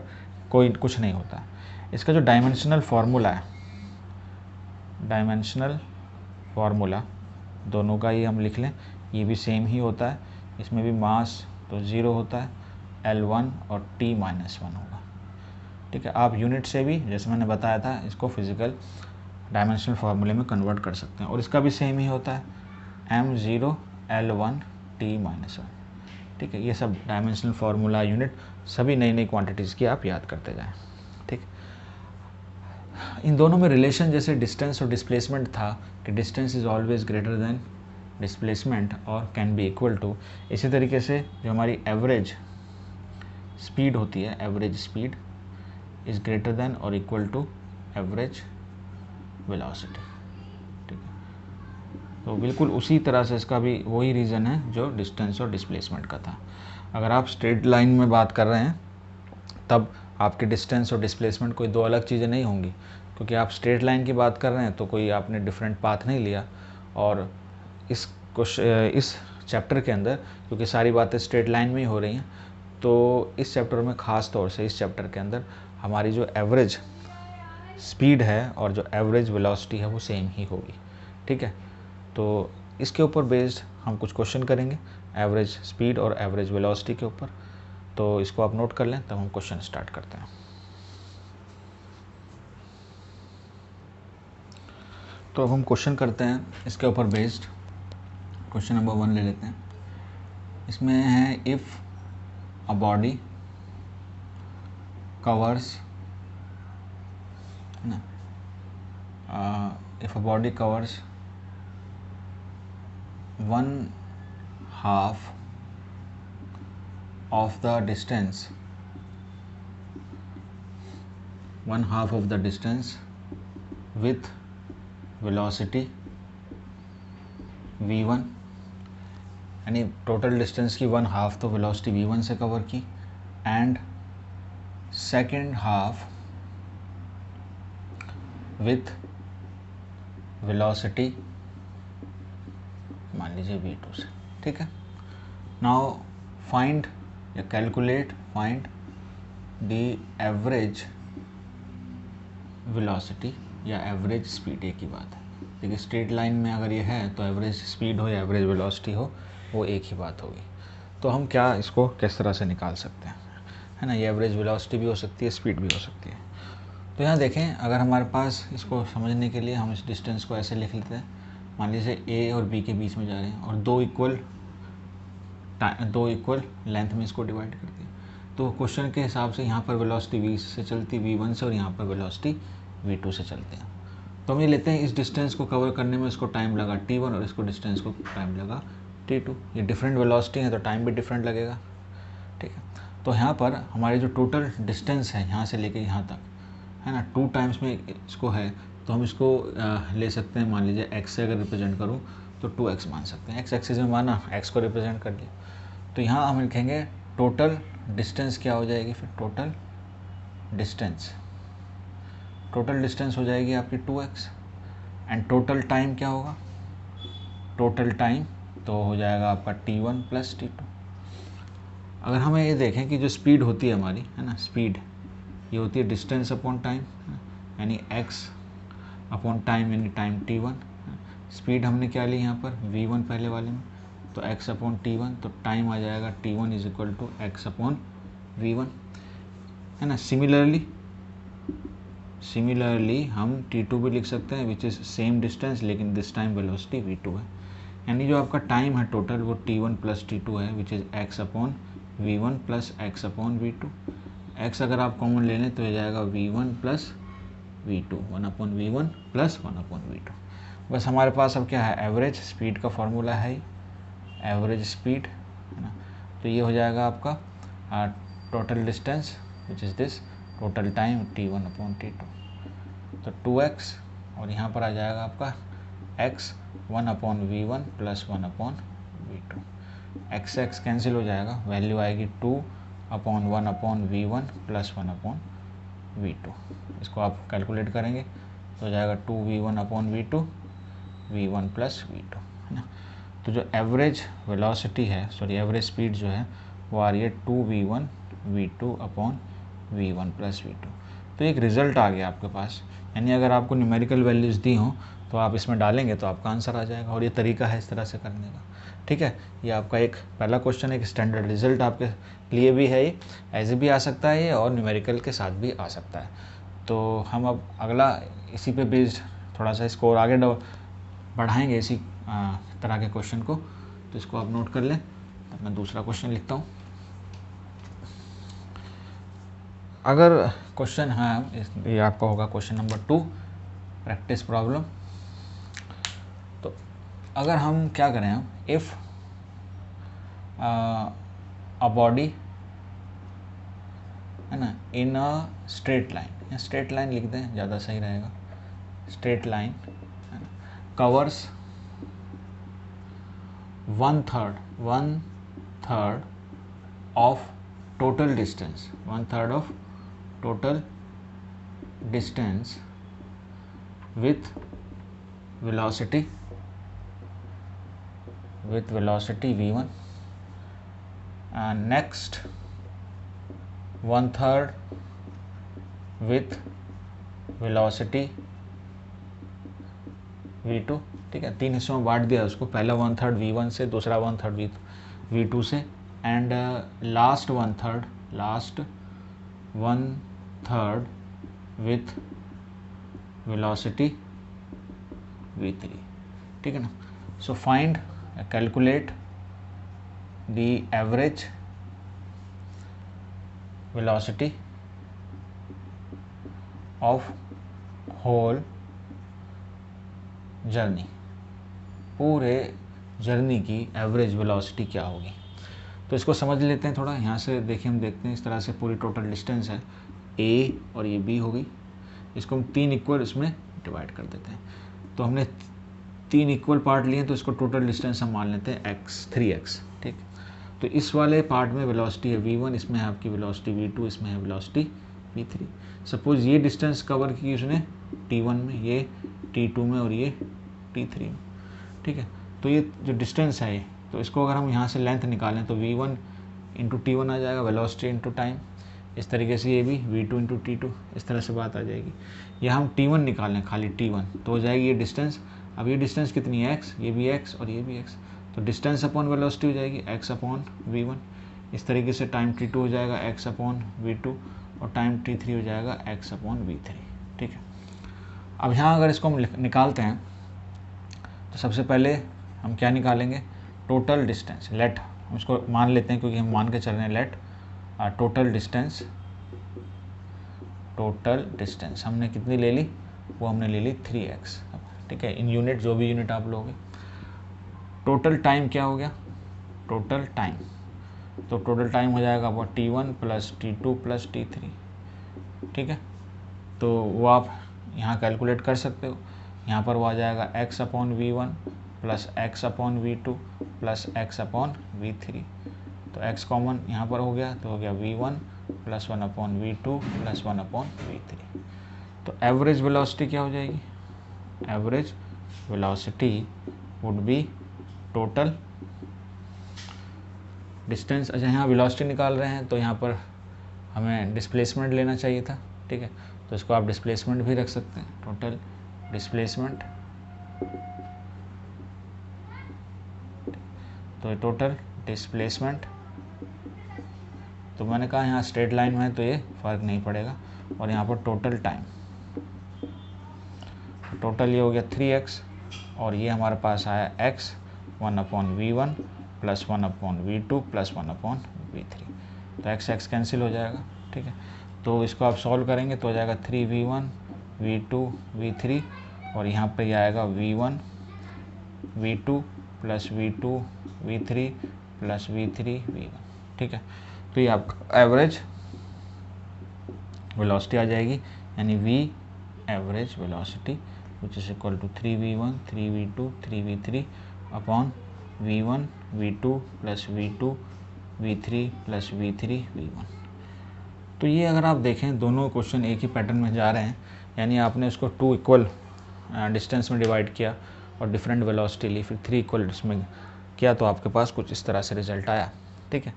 कोई कुछ नहीं होता। इसका जो डायमेंशनल फार्मूला है, डायमेंशनल फार्मूला दोनों का ही हम लिख लें, ये भी सेम ही होता है। इसमें भी मास तो 0 होता है, L1 और T-1 होगा, ठीक है। आप यूनिट से भी, जैसे मैंने बताया था, इसको फिजिकल डायमेंशनल फार्मूले में कन्वर्ट कर सकते हैं, और इसका भी सेम ही होता है, M0 L1 T-1, ठीक है। ये सब डायमेंशनल फार्मूला यूनिट सभी नई नई क्वांटिटीज़ की आप याद करते जाएं, ठीक। इन दोनों में रिलेशन जैसे डिस्टेंस और डिस्प्लेसमेंट था कि distance is always greater than displacement और कैन बी इक्वल टू, इसी तरीके से जो हमारी एवरेज स्पीड होती है, average speed is greater than और इक्वल टू एवरेज वेलोसिटी, ठीक है। तो बिल्कुल उसी तरह से इसका भी वही रीज़न है जो डिस्टेंस और डिस्प्लेसमेंट का था। अगर आप स्ट्रेट लाइन में बात कर रहे हैं तब आपके डिस्टेंस और डिस्प्लेसमेंट कोई दो अलग चीज़ें नहीं होंगी, क्योंकि आप स्ट्रेट लाइन की बात कर रहे हैं तो कोई आपने डिफरेंट पाथ नहीं लिया। और इस चैप्टर के अंदर क्योंकि सारी बातें स्ट्रेट लाइन में ही हो रही हैं, तो इस चैप्टर में ख़ास तौर से इस चैप्टर के अंदर हमारी जो एवरेज स्पीड है और जो एवरेज वेलोसिटी है वो सेम ही होगी, ठीक है। तो इसके ऊपर बेस्ड हम कुछ क्वेश्चन करेंगे एवरेज स्पीड और एवरेज वेलोसिटी के ऊपर, तो इसको आप नोट कर लें, तब हम क्वेश्चन स्टार्ट करते हैं। तो अब हम क्वेश्चन करते हैं इसके ऊपर बेस्ड। क्वेश्चन नंबर 1 ले लेते हैं। इसमें है इफ़ अ बॉडी कवर्स, है ना, if a body covers 1/2 of the distance, 1/2 of the distance with velocity v1, यानी टोटल डिस्टेंस की 1/2 तो वेलोसिटी v1 से कवर की, and second half with velocity मान लीजिए v2 से, ठीक है। नाउ फाइंड या calculate find the average velocity या एवरेज स्पीड, एक ही बात है। देखिए स्ट्रेट लाइन में अगर ये है तो एवरेज स्पीड हो या एवरेज वेलोसिटी हो वो एक ही बात होगी। तो हम क्या इसको किस तरह से निकाल सकते हैं, है ना। ये एवरेज वेलोसिटी भी हो सकती है, स्पीड भी हो सकती है। तो यहाँ देखें, अगर हमारे पास इसको समझने के लिए हम इस डिस्टेंस को ऐसे लिख लेते हैं, मान लीजिए ए और बी के बीच में जा रहे हैं और दो इक्वल लेंथ में इसको डिवाइड कर दिया। तो क्वेश्चन के हिसाब से यहाँ पर वेलोसिटी v से चलती v1 से और यहाँ पर वेलोसिटी v2 से चलते हैं। तो हम ये लेते हैं इस डिस्टेंस को कवर करने में इसको टाइम लगा t1 और इसको डिस्टेंस को टाइम लगा t2। ये डिफरेंट वेलोसिटी है तो टाइम भी डिफरेंट लगेगा, ठीक है। तो यहाँ पर हमारी जो टोटल डिस्टेंस है यहाँ से लेके यहाँ तक, है ना, 2 टाइम्स में इसको है, तो हम इसको ले सकते हैं, मान लीजिए x से अगर रिप्रेजेंट करूँ तो 2x मान सकते हैं। x एक्सिस में माना, x को रिप्रेजेंट कर लिया। तो यहाँ हम लिखेंगे टोटल डिस्टेंस क्या हो जाएगी, फिर टोटल डिस्टेंस टोटल डिस्टेंस हो जाएगी आपकी 2x एंड टोटल टाइम क्या होगा, टोटल टाइम तो हो जाएगा आपका t1 प्लस t2। अगर हमें ये देखें कि जो स्पीड होती है हमारी, है ना, स्पीड ये होती है डिस्टेंस अपॉन टाइम, यानी x अपॉन टाइम यानी टाइम t1। स्पीड हमने क्या ली यहाँ पर v1 पहले वाले में, तो x अपॉन t1, तो टाइम आ जाएगा t1 is equal to x upon v1, है ना। सिमिलरली हम t2 भी लिख सकते हैं विच इज़ सेम डिस्टेंस, लेकिन दिस टाइम वेलोसिटी v2 है, यानी जो आपका टाइम है टोटल वो t1 प्लस t2 है which is x upon v1 plus x upon v2। x अगर आप कॉमन ले लें तो हो जाएगा v1 plus v2, 1 upon v1 plus 1 upon v2। बस हमारे पास अब क्या है, एवरेज स्पीड का फॉर्मूला है एवरेज स्पीड, है ना। तो ये हो जाएगा आपका total distance which is this, total time t1 upon t2, तो 2x और यहाँ पर आ जाएगा आपका x 1 upon v1 plus 1 upon v2। x x cancel हो जाएगा, वैल्यू आएगी 2 upon 1 upon v1 plus 1 upon v2। इसको आप कैलकुलेट करेंगे तो हो जाएगा 2v1 upon v1 plus v2, है ना। तो जो एवरेज वेलोसिटी है, सॉरी एवरेज स्पीड जो है वो आ रही है 2v1 v2 upon v1 plus v2। तो एक रिज़ल्ट आ गया आपके पास, यानी अगर आपको न्यूमेरिकल वैल्यूज़ दी हों तो आप इसमें डालेंगे तो आपका आंसर आ जाएगा, और ये तरीका है इस तरह से करने का, ठीक है। ये आपका एक पहला क्वेश्चन, एक स्टैंडर्ड रिजल्ट आपके लिए भी है, ये ऐसे भी आ सकता है ये, और न्यूमेरिकल के साथ भी आ सकता है। तो हम अब अगला इसी पे बेस्ड थोड़ा सा स्कोर आगे बढ़ाएंगे इसी तरह के क्वेश्चन को, तो इसको आप नोट कर लें। तो मैं दूसरा क्वेश्चन लिखता हूँ। अगर क्वेश्चन है, ये आपका होगा क्वेश्चन नंबर 2, प्रैक्टिस प्रॉब्लम। तो अगर हम क्या करें, हम इफ़ अ बॉडी, है ना, इन अ स्ट्रेट लाइन, या स्ट्रेट लाइन लिख दें ज़्यादा सही रहेगा, straight line covers 1/3 of total distance, 1/3 of total distance with velocity v1, and next 1/3 with velocity v2, ठीक है। 3 हिस्सों में बांट दिया उसको, पहला 1/3 v1 से, दूसरा 1/3 v2 से, and last 1/3 with velocity v3, ठीक है ना। So find, calculate the average velocity of whole journey, पूरे जर्नी की एवरेज वेलोसिटी क्या होगी। तो इसको समझ लेते हैं थोड़ा। यहाँ से देखिए, हम देखते हैं इस तरह से पूरी टोटल डिस्टेंस है a और ये b होगी, इसको हम 3 इक्वल इसमें डिवाइड कर देते हैं। तो हमने 3 इक्वल पार्ट लिए, तो इसको टोटल डिस्टेंस हम मान लेते हैं 3x, ठीक। तो इस वाले पार्ट में वेलोसिटी है v1, इसमें है आपकी वेलोसिटी v2, इसमें है वेलोसिटी v3। सपोज ये डिस्टेंस कवर की उसने t1 में, ये t2 में और ये t3 में, ठीक है। तो ये जो डिस्टेंस है, तो इसको अगर हम यहाँ से लेंथ निकालें तो v1 इंटू t1 आ जाएगा, वेलोसिटी इंटू टाइम। इस तरीके से ये भी v2 इंटू t2, इस तरह से बात आ जाएगी। या हम t1 निकालें, खाली t1, तो हो जाएगी ये डिस्टेंस। अब ये डिस्टेंस कितनी है, x, ये भी x और ये भी x, तो डिस्टेंस अपॉन वेलोसिटी हो जाएगी x अपॉन v1। इस तरीके से टाइम t2 हो जाएगा x अपॉन v2, और टाइम t3 हो जाएगा x अपॉन v3, ठीक है। अब यहाँ अगर इसको हम निकालते हैं तो सबसे पहले हम क्या निकालेंगे, टोटल डिस्टेंस। लेट, हम इसको मान लेते हैं क्योंकि हम मान के चल रहे हैं, लेट टोटल डिस्टेंस हमने कितनी ले ली, वो हमने ले ली 3x, ठीक है। इन यूनिट, जो भी यूनिट आप लोगे। टोटल टाइम क्या हो गया, टोटल टाइम, तो टोटल टाइम हो जाएगा वो t1 plus t2 plus t3, ठीक है। तो वो आप यहाँ कैलकुलेट कर सकते हो। यहाँ पर वो आ जाएगा x upon v1 plus x upon v2 plus x upon v3। तो x कॉमन यहाँ पर हो गया, तो हो गया v1 plus 1 upon v2 plus 1 upon v3। तो एवरेज वेलोसिटी क्या हो जाएगी, average velocity would be total distance. अच्छा यहाँ वेलोसिटी निकाल रहे हैं तो यहाँ पर हमें डिस्प्लेसमेंट लेना चाहिए था, ठीक है, तो इसको आप डिस्प्लेसमेंट भी रख सकते हैं, टोटल डिस्प्लेसमेंट। तो टोटल डिस्प्लेसमेंट, तो मैंने कहा यहाँ स्ट्रेट लाइन में है तो ये फ़र्क नहीं पड़ेगा, और यहाँ पर टोटल टाइम, टोटल ये हो गया 3x, और ये हमारे पास आया x 1/v1 plus 1/v2 plus 1/v3, तो x कैंसिल हो जाएगा, ठीक है। तो इसको आप सॉल्व करेंगे तो हो जाएगा 3v1 v2 v3, और यहाँ पे ये आएगा v1 v2 plus v2 v3 plus v3 v1, ठीक है। तो ये आपका एवरेज वेलोसिटी आ जाएगी, यानी v average velocity which is equal to 3v1 3v2 3v3 upon v1 v2 plus v2 v3 plus v3 v1। तो ये अगर आप देखें दोनों क्वेश्चन एक ही पैटर्न में जा रहे हैं, यानी आपने इसको 2 इक्वल डिस्टेंस में डिवाइड किया और डिफरेंट वेलोसिटी ली, फिर 3 इक्वल में किया, तो आपके पास कुछ इस तरह से रिजल्ट आया, ठीक है।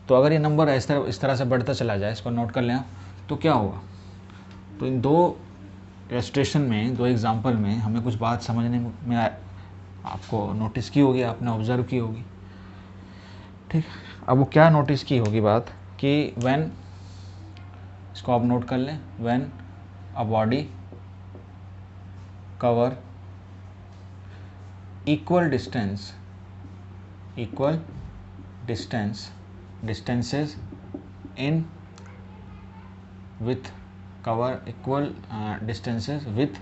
तो अगर ये नंबर इस तरह से बढ़ता चला जाए, इसको नोट कर लें तो क्या होगा, तो इन दो इलस्ट्रेशन में, दो एग्जाम्पल में हमें कुछ बात समझने में आपको नोटिस की होगी, आपने ऑब्जर्व की होगी, ठीक। अब वो क्या नोटिस की होगी बात कि व्हेन, इसको आप नोट कर लें, when a body cover equal distances in with cover equal distances with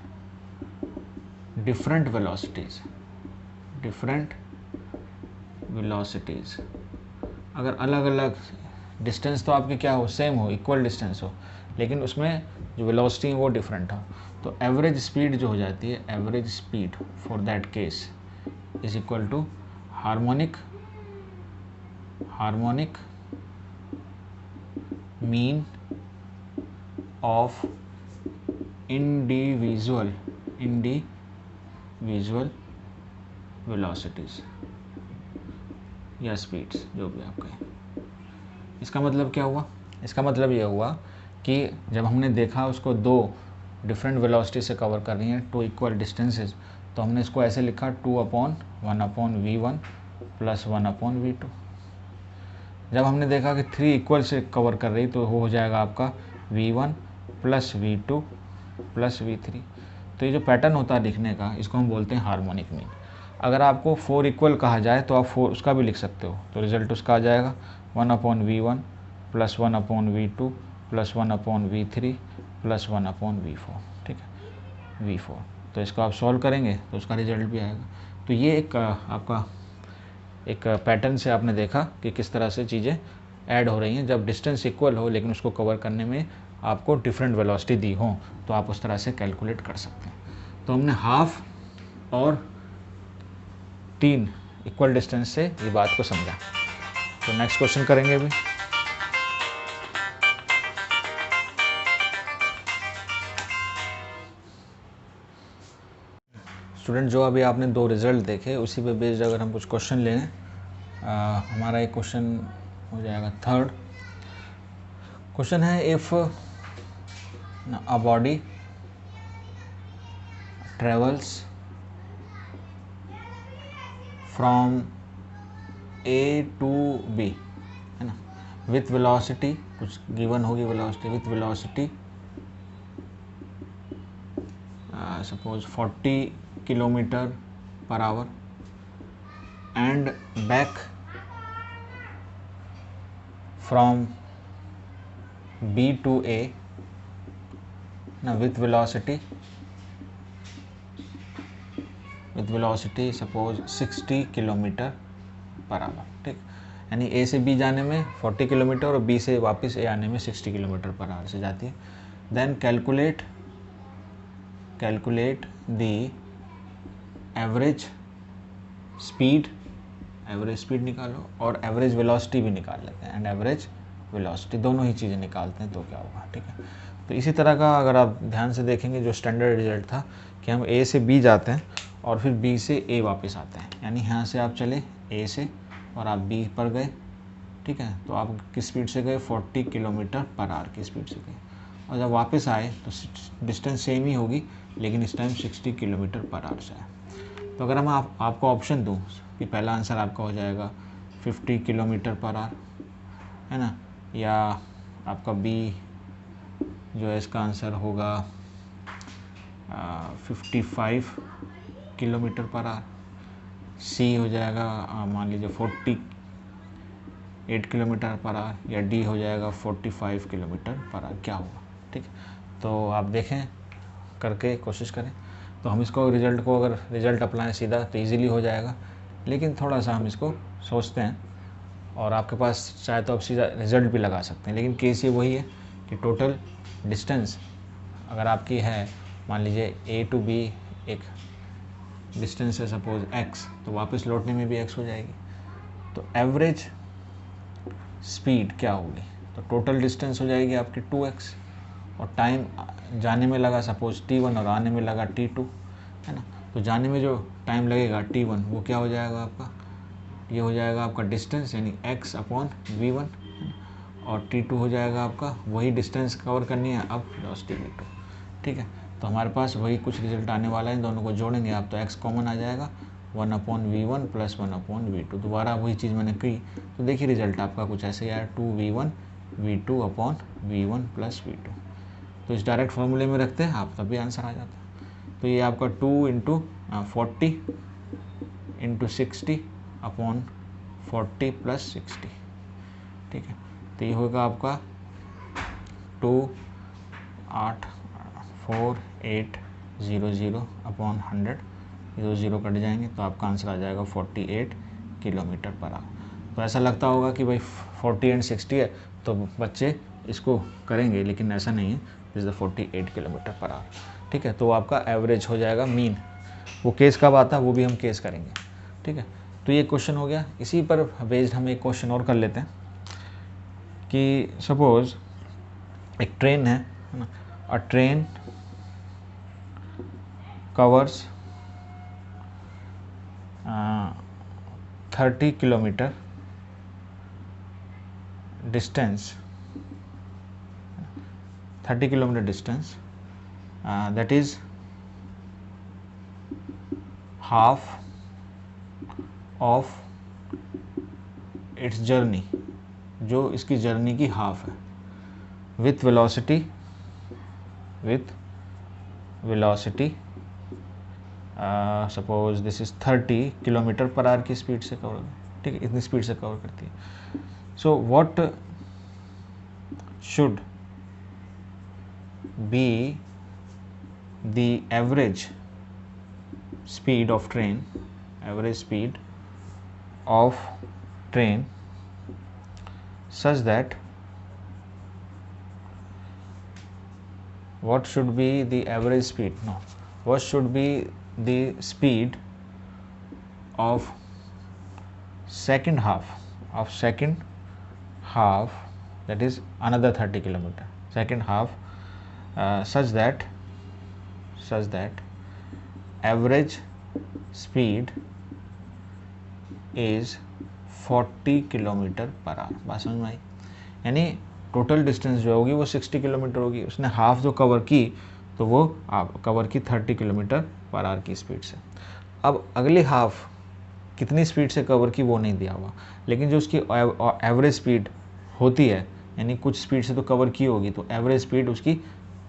different velocities। अगर अलग अलग डिस्टेंस तो आपकी क्या हो, सेम हो, इक्वल डिस्टेंस हो, लेकिन उसमें जो वेलोसिटी है वो डिफरेंट हो, तो एवरेज स्पीड जो हो जाती है, average speed for that case is equal to harmonic mean of individual velocities या स्पीड्स, जो भी आप कहें। इसका मतलब क्या हुआ, इसका मतलब यह हुआ कि जब हमने देखा उसको दो डिफरेंट वेलोसिटी से कवर कर रही हैं, 2 इक्वल डिस्टेंसेस, तो हमने इसको ऐसे लिखा 2/1/v1 प्लस 1/v2। जब हमने देखा कि 3 इक्वल से कवर कर रही, तो वो हो जाएगा आपका v1 plus v2 plus v3। तो ये जो पैटर्न होता है लिखने का, इसको हम बोलते हैं हार्मोनिक मीन। अगर आपको 4 इक्वल कहा जाए तो आप 4 उसका भी लिख सकते हो, तो रिजल्ट उसका आ जाएगा 1/v1 plus 1/v2 plus 1/v3 plus 1/v4, ठीक है, v4। तो इसको आप सॉल्व करेंगे तो उसका रिजल्ट भी आएगा। तो ये एक आपका एक पैटर्न से आपने देखा कि किस तरह से चीज़ें ऐड हो रही हैं, जब डिस्टेंस इक्वल हो लेकिन उसको कवर करने में आपको डिफरेंट वेलोसिटी दी हो, तो आप उस तरह से कैलकुलेट कर सकते हैं। तो हमने हाफ और 3 इक्वल डिस्टेंस से ये बात को समझा। तो नेक्स्ट क्वेश्चन करेंगे अभी। स्टूडेंट, जो अभी आपने 2 रिजल्ट देखे, उसी पे बेस्ड अगर हम कुछ क्वेश्चन लें, हमारा एक क्वेश्चन हो जाएगा 3rd क्वेश्चन है, if a body travels from A to B, है ना, विथ वेलोसिटी, कुछ गिवन होगी velocity, with velocity suppose 40 kilometre per hour, and back from B to A ना, with velocity suppose 60 kilometre per hour, ठीक। यानी A से B जाने में 40 किलोमीटर और B से वापस A आने में 60 किलोमीटर पर आवर से जाती है। Then calculate the average speed निकालो और एवरेज वेलोसिटी भी निकाल लेते हैं, एंड एवरेज वेलोसिटी, दोनों ही चीज़ें निकालते हैं तो क्या होगा, ठीक है। तो इसी तरह का अगर आप ध्यान से देखेंगे जो स्टैंडर्ड रिजल्ट था कि हम ए से बी जाते हैं और फिर बी से ए वापस आते हैं, यानी यहाँ से आप चले ए से और आप बी पर गए, ठीक है, तो आप किस स्पीड से गए 40 किलोमीटर पर आवर की स्पीड से गए, और जब वापस आए तो डिस्टेंस सेम ही होगी लेकिन इस टाइम 60 किलोमीटर पर आवर से आए। तो अगर हम आपको ऑप्शन दूँ कि पहला आंसर आपका हो जाएगा 50 किलोमीटर पर आवर, है ना, या आपका बी जो है इसका आंसर होगा 55 किलोमीटर पर आवर, सी हो जाएगा मान लीजिए 48 किलोमीटर पर आवर, या डी हो जाएगा 45 किलोमीटर पर आवर, क्या होगा, ठीक है। तो आप देखें करके कोशिश करें। तो हम इसको रिज़ल्ट को अगर रिज़ल्ट अप्लाई सीधा तो इजीली हो जाएगा, लेकिन थोड़ा सा हम इसको सोचते हैं और आपके पास चाहे तो आप सीधा रिज़ल्ट भी लगा सकते हैं, लेकिन केस ये वही है कि टोटल डिस्टेंस अगर आपकी है मान लीजिए ए टू बी एक डिस्टेंस है सपोज x, तो वापस लौटने में भी x हो जाएगी। तो एवरेज स्पीड क्या होगी, तो टोटल डिस्टेंस हो जाएगी आपकी 2x, और टाइम जाने में लगा सपोज t1 और आने में लगा t2, है ना। तो जाने में जो टाइम लगेगा t1 वो क्या हो जाएगा आपका, ये हो जाएगा आपका डिस्टेंस यानी x अपॉन v1, और t2 हो जाएगा आपका वही डिस्टेंस कवर करनी है अब वेलोसिटी v2, ठीक है। तो हमारे पास वही कुछ रिजल्ट आने वाला है, इन दोनों को जोड़ेंगे आप तो x कॉमन आ जाएगा 1/v1 प्लस 1/v2, दोबारा वही चीज़ मैंने की। तो देखिए रिजल्ट आपका कुछ ऐसे आया 2v1 v2/v1 प्लस v2। तो इस डायरेक्ट फॉर्मूले में रखते हैं आप तभी आंसर आ जाता है। तो ये आपका 2 × 40 × 60 अपॉन 40 प्लस 60, ठीक है। तो ये होगा आपका 284,800 अपॉन 100, 0 कट जाएंगे तो आपका आंसर आ जाएगा 48 किलोमीटर पर आवर। तो ऐसा लगता होगा कि भाई 40 एंड 60 है तो बच्चे इसको करेंगे, लेकिन ऐसा नहीं है, is the 48 kilometre per hour, ठीक है। तो आपका एवरेज हो जाएगा मीन। वो केस कब आता है वो भी हम केस करेंगे, ठीक है। तो ये क्वेश्चन हो गया। इसी पर बेस्ड हम एक क्वेश्चन और कर लेते हैं कि सपोज एक ट्रेन है ना, अ train covers 30 kilometre distance, 30 kilometre distance, that is half of its journey, जो इसकी जर्नी की हाफ है, with velocity suppose this is 30 kilometre per hour की स्पीड से कवर, ठीक है, इतनी स्पीड से कवर करती है। So what should be the average speed of train such that what should be the average speed, no, what should be the speed of second half, that is another 30 kilometer, second half, such that average speed is 40 kilometre per hour. बात समझ में आई, यानी total distance जो होगी वो 60 kilometre होगी, उसने half जो कवर की तो वो आप कवर की 30 किलोमीटर पर आवर की स्पीड से। अब अगली हाफ कितनी स्पीड से कवर की वो नहीं दिया हुआ, लेकिन जो उसकी एवरेज स्पीड होती है, यानी कुछ स्पीड से तो कवर की होगी, तो एवरेज स्पीड उसकी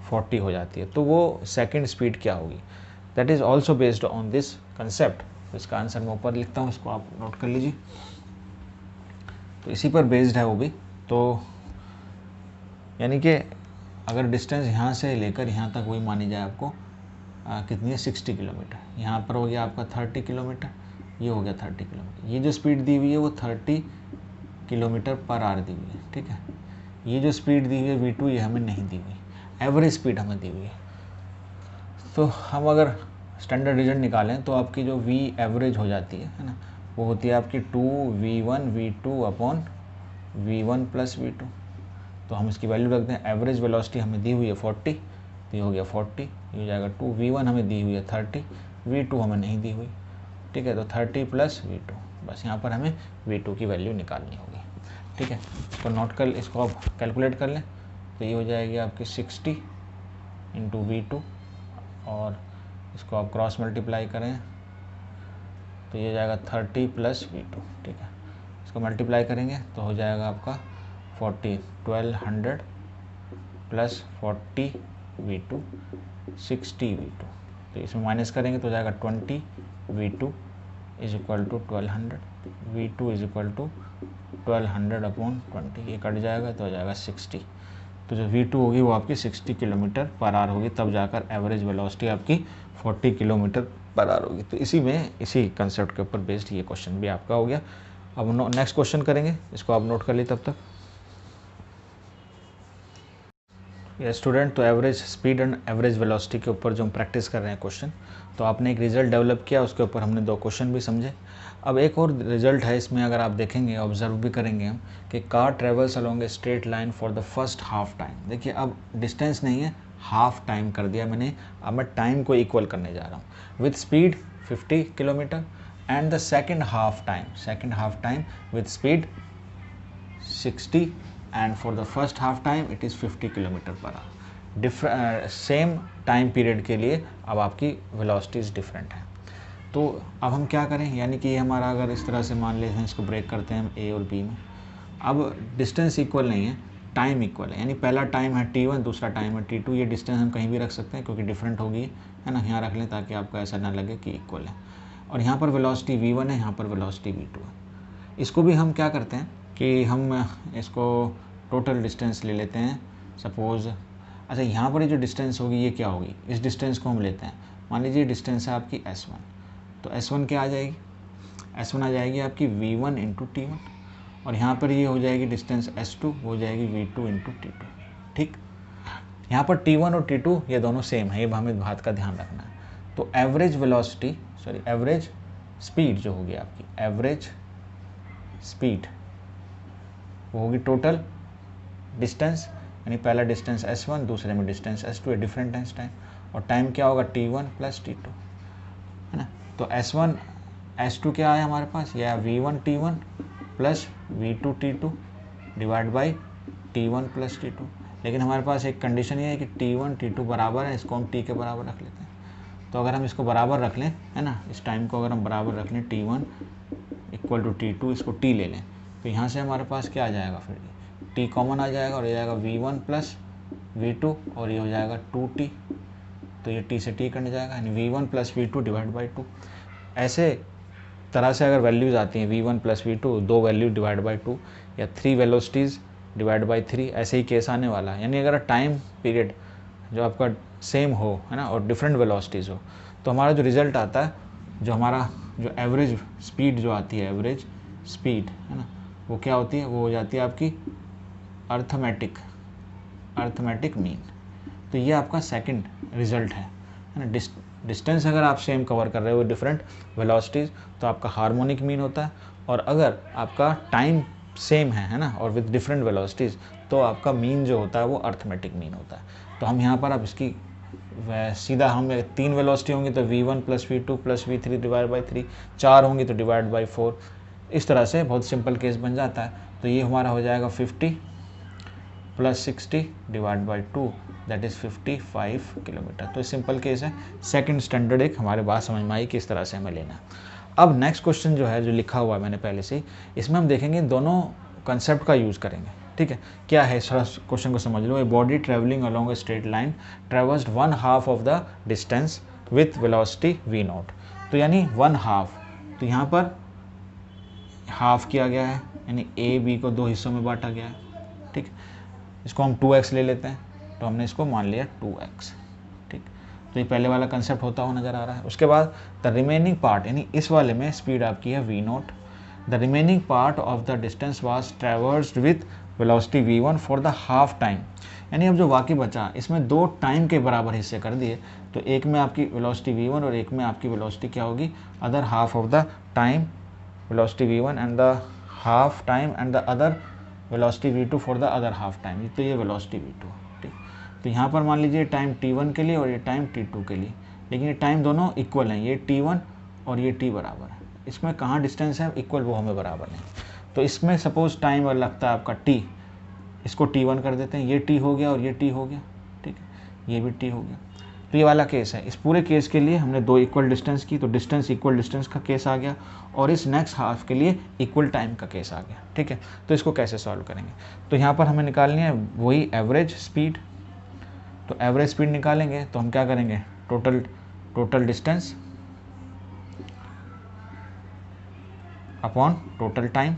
40 हो जाती है, तो वो सेकंड स्पीड क्या होगी, that is also based on this concept. तो इसका आंसर मैं ऊपर लिखता हूँ, इसको आप नोट कर लीजिए। तो इसी पर बेस्ड है वो भी। तो यानी कि अगर डिस्टेंस यहाँ से लेकर यहाँ तक वही मानी जाए आपको कितनी है 60 किलोमीटर, यहाँ पर हो गया आपका 30 किलोमीटर, ये हो गया 30 किलोमीटर, ये जो स्पीड दी हुई है वो 30 किलोमीटर पर आवर दी हुई है, ठीक है। ये जो स्पीड दी हुई है V2 ये हमें नहीं दी हुई, एवरेज स्पीड हमें दी हुई है। तो हम अगर स्टैंडर्ड रिजल्ट निकालें तो आपकी जो V एवरेज हो जाती है ना, वो होती है आपकी 2v1 v2 upon v1 plus v2, तो हम इसकी वैल्यू रखते हैं। एवरेज वेलोसिटी हमें दी हुई है 40, तो ये हो गया 40, ये हो जाएगा 2। V1 हमें दी हुई है 30, V2 हमें नहीं दी हुई, ठीक है, तो 30 प्लस V2, बस यहाँ पर हमें V2 की वैल्यू निकालनी होगी, ठीक है। इसको नोट कर, इसको आप कैलकुलेट कर लें, तो ये हो जाएगी आपकी 60 इंटू V2, और इसको आप क्रॉस मल्टीप्लाई करें तो ये हो जाएगा 30 प्लस V2, ठीक है। इसको मल्टीप्लाई करेंगे तो हो जाएगा आपका 1200 प्लस 40 V2 60 V2, तो इसमें माइनस करेंगे तो हो जाएगा 20 V2 is equal to 1200, V2 is equal to 1200 upon 20, ये कट जाएगा तो हो जाएगा 60। तो जो V2 होगी वो आपकी 60 किलोमीटर पर आवर होगी, तब जाकर एवरेज वेलोसिटी आपकी 40 किलोमीटर पर आवर होगी। तो इसी कंसेप्ट के ऊपर बेस्ड ये क्वेश्चन भी आपका हो गया। अब नेक्स्ट क्वेश्चन करेंगे, इसको आप नोट कर लीजिए तब तक। ये स्टूडेंट, तो average speed and average velocity के ऊपर जो हम प्रैक्टिस कर रहे हैं क्वेश्चन, तो आपने एक रिजल्ट डेवलप किया, उसके ऊपर हमने 2 क्वेश्चन भी समझे। अब एक और रिजल्ट है इसमें, अगर आप देखेंगे, ऑब्जर्व भी करेंगे हम, कि car travels along a straight line for the first half time. देखिए अब डिस्टेंस नहीं है, हाफ टाइम कर दिया मैंने, अब मैं टाइम को इक्वल करने जा रहा हूँ। With speed 50 kilometre and the second half time with speed 60 and for the first half time it is 50 kilometre per hour. Same time period के लिए अब आपकी वेलोसिटीज डिफरेंट है। तो अब हम क्या करें, यानी कि ये हमारा, अगर इस तरह से मान लेते हैं, इसको ब्रेक करते हैं हम A और B में। अब डिस्टेंस इक्वल नहीं है, टाइम इक्वल है, यानी पहला टाइम है T1, दूसरा टाइम है T2। ये डिस्टेंस हम कहीं भी रख सकते हैं क्योंकि डिफरेंट होगी, है ना, यहाँ रख लें ताकि आपको ऐसा ना लगे कि इक्वल है। और यहाँ पर वेलोसिटी V1 है, यहाँ पर वेलोसिटी V2 है। इसको भी हम क्या करते हैं कि हम इसको टोटल डिस्टेंस ले लेते हैं। सपोज़, अच्छा, यहाँ पर ये जो डिस्टेंस होगी ये क्या होगी, इस डिस्टेंस को हम लेते हैं। मान लीजिए डिस्टेंस है आपकी S1, तो S1 क्या आ जाएगी, S1 आ जाएगी आपकी V1 इंटू T1, और यहाँ पर ये हो जाएगी डिस्टेंस S2, वो हो जाएगी V2 इंटू T2, ठीक। यहाँ पर T1 और T2 ये दोनों सेम है, ये हमें बात का ध्यान रखना है। तो एवरेज स्पीड जो होगी आपकी, एवरेज स्पीड वो होगी टोटल डिस्टेंस, यानी पहला डिस्टेंस S1, दूसरे में डिस्टेंस S2, ये डिफरेंट है इस टाइम, और टाइम क्या होगा T1 प्लस T2, है ना। तो S1 S2 क्या है हमारे पास, यह V1 T1 plus V2 T2 divide by T1 plus T2। लेकिन हमारे पास एक कंडीशन ये है कि T1 T2 बराबर है, इसको हम T के बराबर रख लेते हैं। तो अगर हम इसको बराबर रख लें, है ना, इस टाइम को अगर हम बराबर रख लें, T1 इक्वल टू T2, इसको T ले लें, तो यहाँ से हमारे पास क्या आ जाएगा, फिर T कॉमन आ जाएगा और ये जाएगा V1 प्लस V2, और ये हो जाएगा 2T, तो ये T से T कट जाएगा, यानी V1 plus V2 divide by 2। ऐसे तरह से अगर वैल्यूज़ आती हैं V1 plus V2, 2 value divide by 2, या 3 वेलोसिटीज़ डिवाइड बाई 3, ऐसे ही केस आने वाला है। यानी अगर टाइम पीरियड जो आपका सेम हो, है ना, और डिफरेंट वेलोसिटीज़ हो, तो हमारा जो रिज़ल्ट आता है, जो एवरेज स्पीड जो आती है, एवरेज स्पीड, है ना, वो क्या होती है, वो हो जाती है आपकी अर्थमेटिक मीन। तो ये आपका सेकंड रिजल्ट है ना। डिस्टेंस अगर आप सेम कवर कर रहे हो डिफरेंट वेलोसिटीज़, तो आपका हार्मोनिक मीन होता है, और अगर आपका टाइम सेम है ना, और विद डिफरेंट वेलोसिटीज़, तो आपका मीन जो होता है वो अर्थमेटिक मीन होता है। तो हम यहाँ पर अब इसकी सीधा, हम 3 वेलोसिटी होंगी तो V1 plus V2 plus V3 divide by 3, 4 होंगी तो डिवाइड बाई 4, इस तरह से बहुत सिंपल केस बन जाता है। तो ये हमारा हो जाएगा 50 plus 60 divide by 2, that is 55 kilometre. तो सिंपल केस है। सेकंड स्टैंडर्ड एक हमारे बात समझ में आई कि इस तरह से हमें लेना है। अब नेक्स्ट क्वेश्चन जो है, जो लिखा हुआ है मैंने पहले से, इसमें हम देखेंगे दोनों कंसेप्ट का यूज़ करेंगे, ठीक है। क्या है, इस क्वेश्चन को समझ लो। A body travelling along a straight line traversed 1/2 of the distance with velocity V0। तो यानी 1/2, तो यहाँ पर हाफ किया गया है, यानी A B को 2 हिस्सों में बांटा गया है, ठीक। इसको हम 2x ले लेते हैं, तो हमने इसको मान लिया 2x, ठीक। तो ये पहले वाला कंसेप्ट होता हुआ नज़र आ रहा है। उसके बाद द रिमेनिंग पार्ट, यानी इस वाले में स्पीड आपकी है V0, the remaining part of the distance was traversed with velocity V1 for the half time. यानी अब जो बाकी बचा, इसमें 2 टाइम के बराबर हिस्से कर दिए, तो एक में आपकी वेलोसिटी V1 और एक में आपकी वेलोसिटी क्या होगी, other half of the time velocity V1 and the half time and the other velocity v2 for the other half time, तो ये वेलोसिटी v2, ठीक। तो यहाँ पर मान लीजिए टाइम t1 के लिए और ये टाइम t2 के लिए, लेकिन ये टाइम दोनों इक्वल हैं, ये t1 और ये t बराबर है। इसमें कहाँ डिस्टेंस है इक्वल, वो हमें बराबर नहीं। तो इसमें सपोज टाइम लगता है आपका t, इसको t1 कर देते हैं, ये t हो गया और ये t हो गया, ठीक है, ये भी t हो गया। तो ये वाला केस है। इस पूरे केस के लिए हमने दो इक्वल डिस्टेंस की, तो डिस्टेंस इक्वल डिस्टेंस का केस आ गया, और इस नेक्स्ट हाफ के लिए इक्वल टाइम का केस आ गया, ठीक है। तो इसको कैसे सॉल्व करेंगे, तो यहाँ पर हमें निकालनी है वही एवरेज स्पीड। तो एवरेज स्पीड निकालेंगे तो हम क्या करेंगे, total distance upon total time,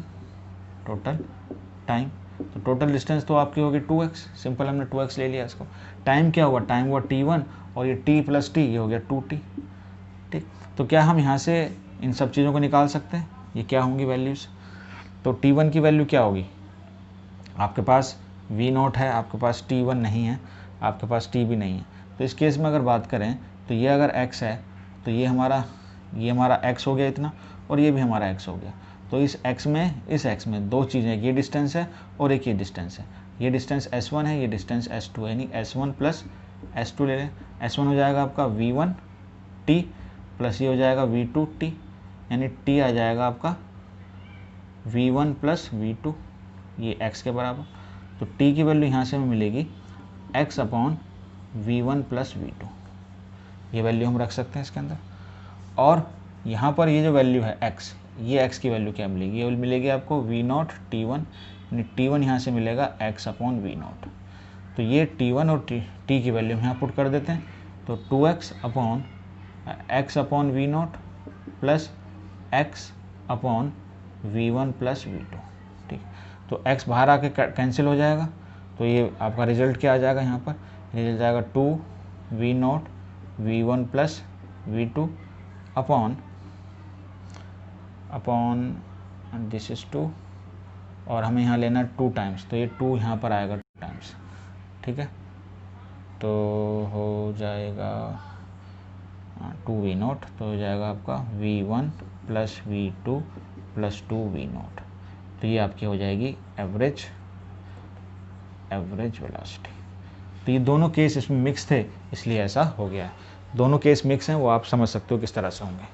तो टोटल डिस्टेंस तो आपकी होगी 2x, सिंपल, हमने 2x ले लिया इसको। टाइम क्या हुआ, टाइम हुआ t1 और ये t प्लस टी, ये हो गया 2t, ठीक। तो क्या हम यहाँ से इन सब चीज़ों को निकाल सकते हैं, ये क्या होंगी वैल्यूज़। तो t1 की वैल्यू क्या होगी, आपके पास v0 है, आपके पास t1 नहीं है, आपके पास t भी नहीं है। तो इस केस में अगर बात करें तो ये अगर x है तो ये हमारा x हो गया इतना, और ये भी हमारा x हो गया। तो इस x में दो चीज़ें, ये डिस्टेंस है और एक ये डिस्टेंस है। ये डिस्टेंस s1 है, ये डिस्टेंस s2 है, यानी s1 प्लस s2 ले लें। s1 हो जाएगा आपका v1t प्लस ये हो जाएगा v2t, यानी t आ जाएगा आपका v1 प्लस v2, ये x के बराबर। तो t की वैल्यू यहाँ से हमें मिलेगी x upon v1 plus v2, ये वैल्यू हम रख सकते हैं इसके अंदर। और यहाँ पर ये जो वैल्यू है x, ये x की वैल्यू क्या मिलेगी, ये मिलेगी आपको v0 t1, यानी t1 यहाँ से मिलेगा x अपॉन v0। तो ये t1 और t की वैल्यू हम यहाँ पुट कर देते हैं, तो 2x upon x upon v0 plus x upon v1 plus v2, ठीक। तो x बाहर आके कैंसिल हो जाएगा, तो ये आपका रिजल्ट क्या आ जाएगा, यहाँ पर रिजल्ट जाएगा 2v0 v1 plus v2 upon this is 2, और हमें यहाँ लेना 2 टाइम्स, तो ये 2 यहाँ पर आएगा 2 टाइम्स, ठीक है। तो हो जाएगा 2v0, तो हो जाएगा आपका v1 plus v2 plus 2v0। तो ये आपकी हो जाएगी एवरेज वेलोसिटी। तो ये दोनों केस इसमें मिक्स थे, इसलिए ऐसा हो गया है। दोनों केस मिक्स हैं, वो आप समझ सकते हो किस तरह से होंगे।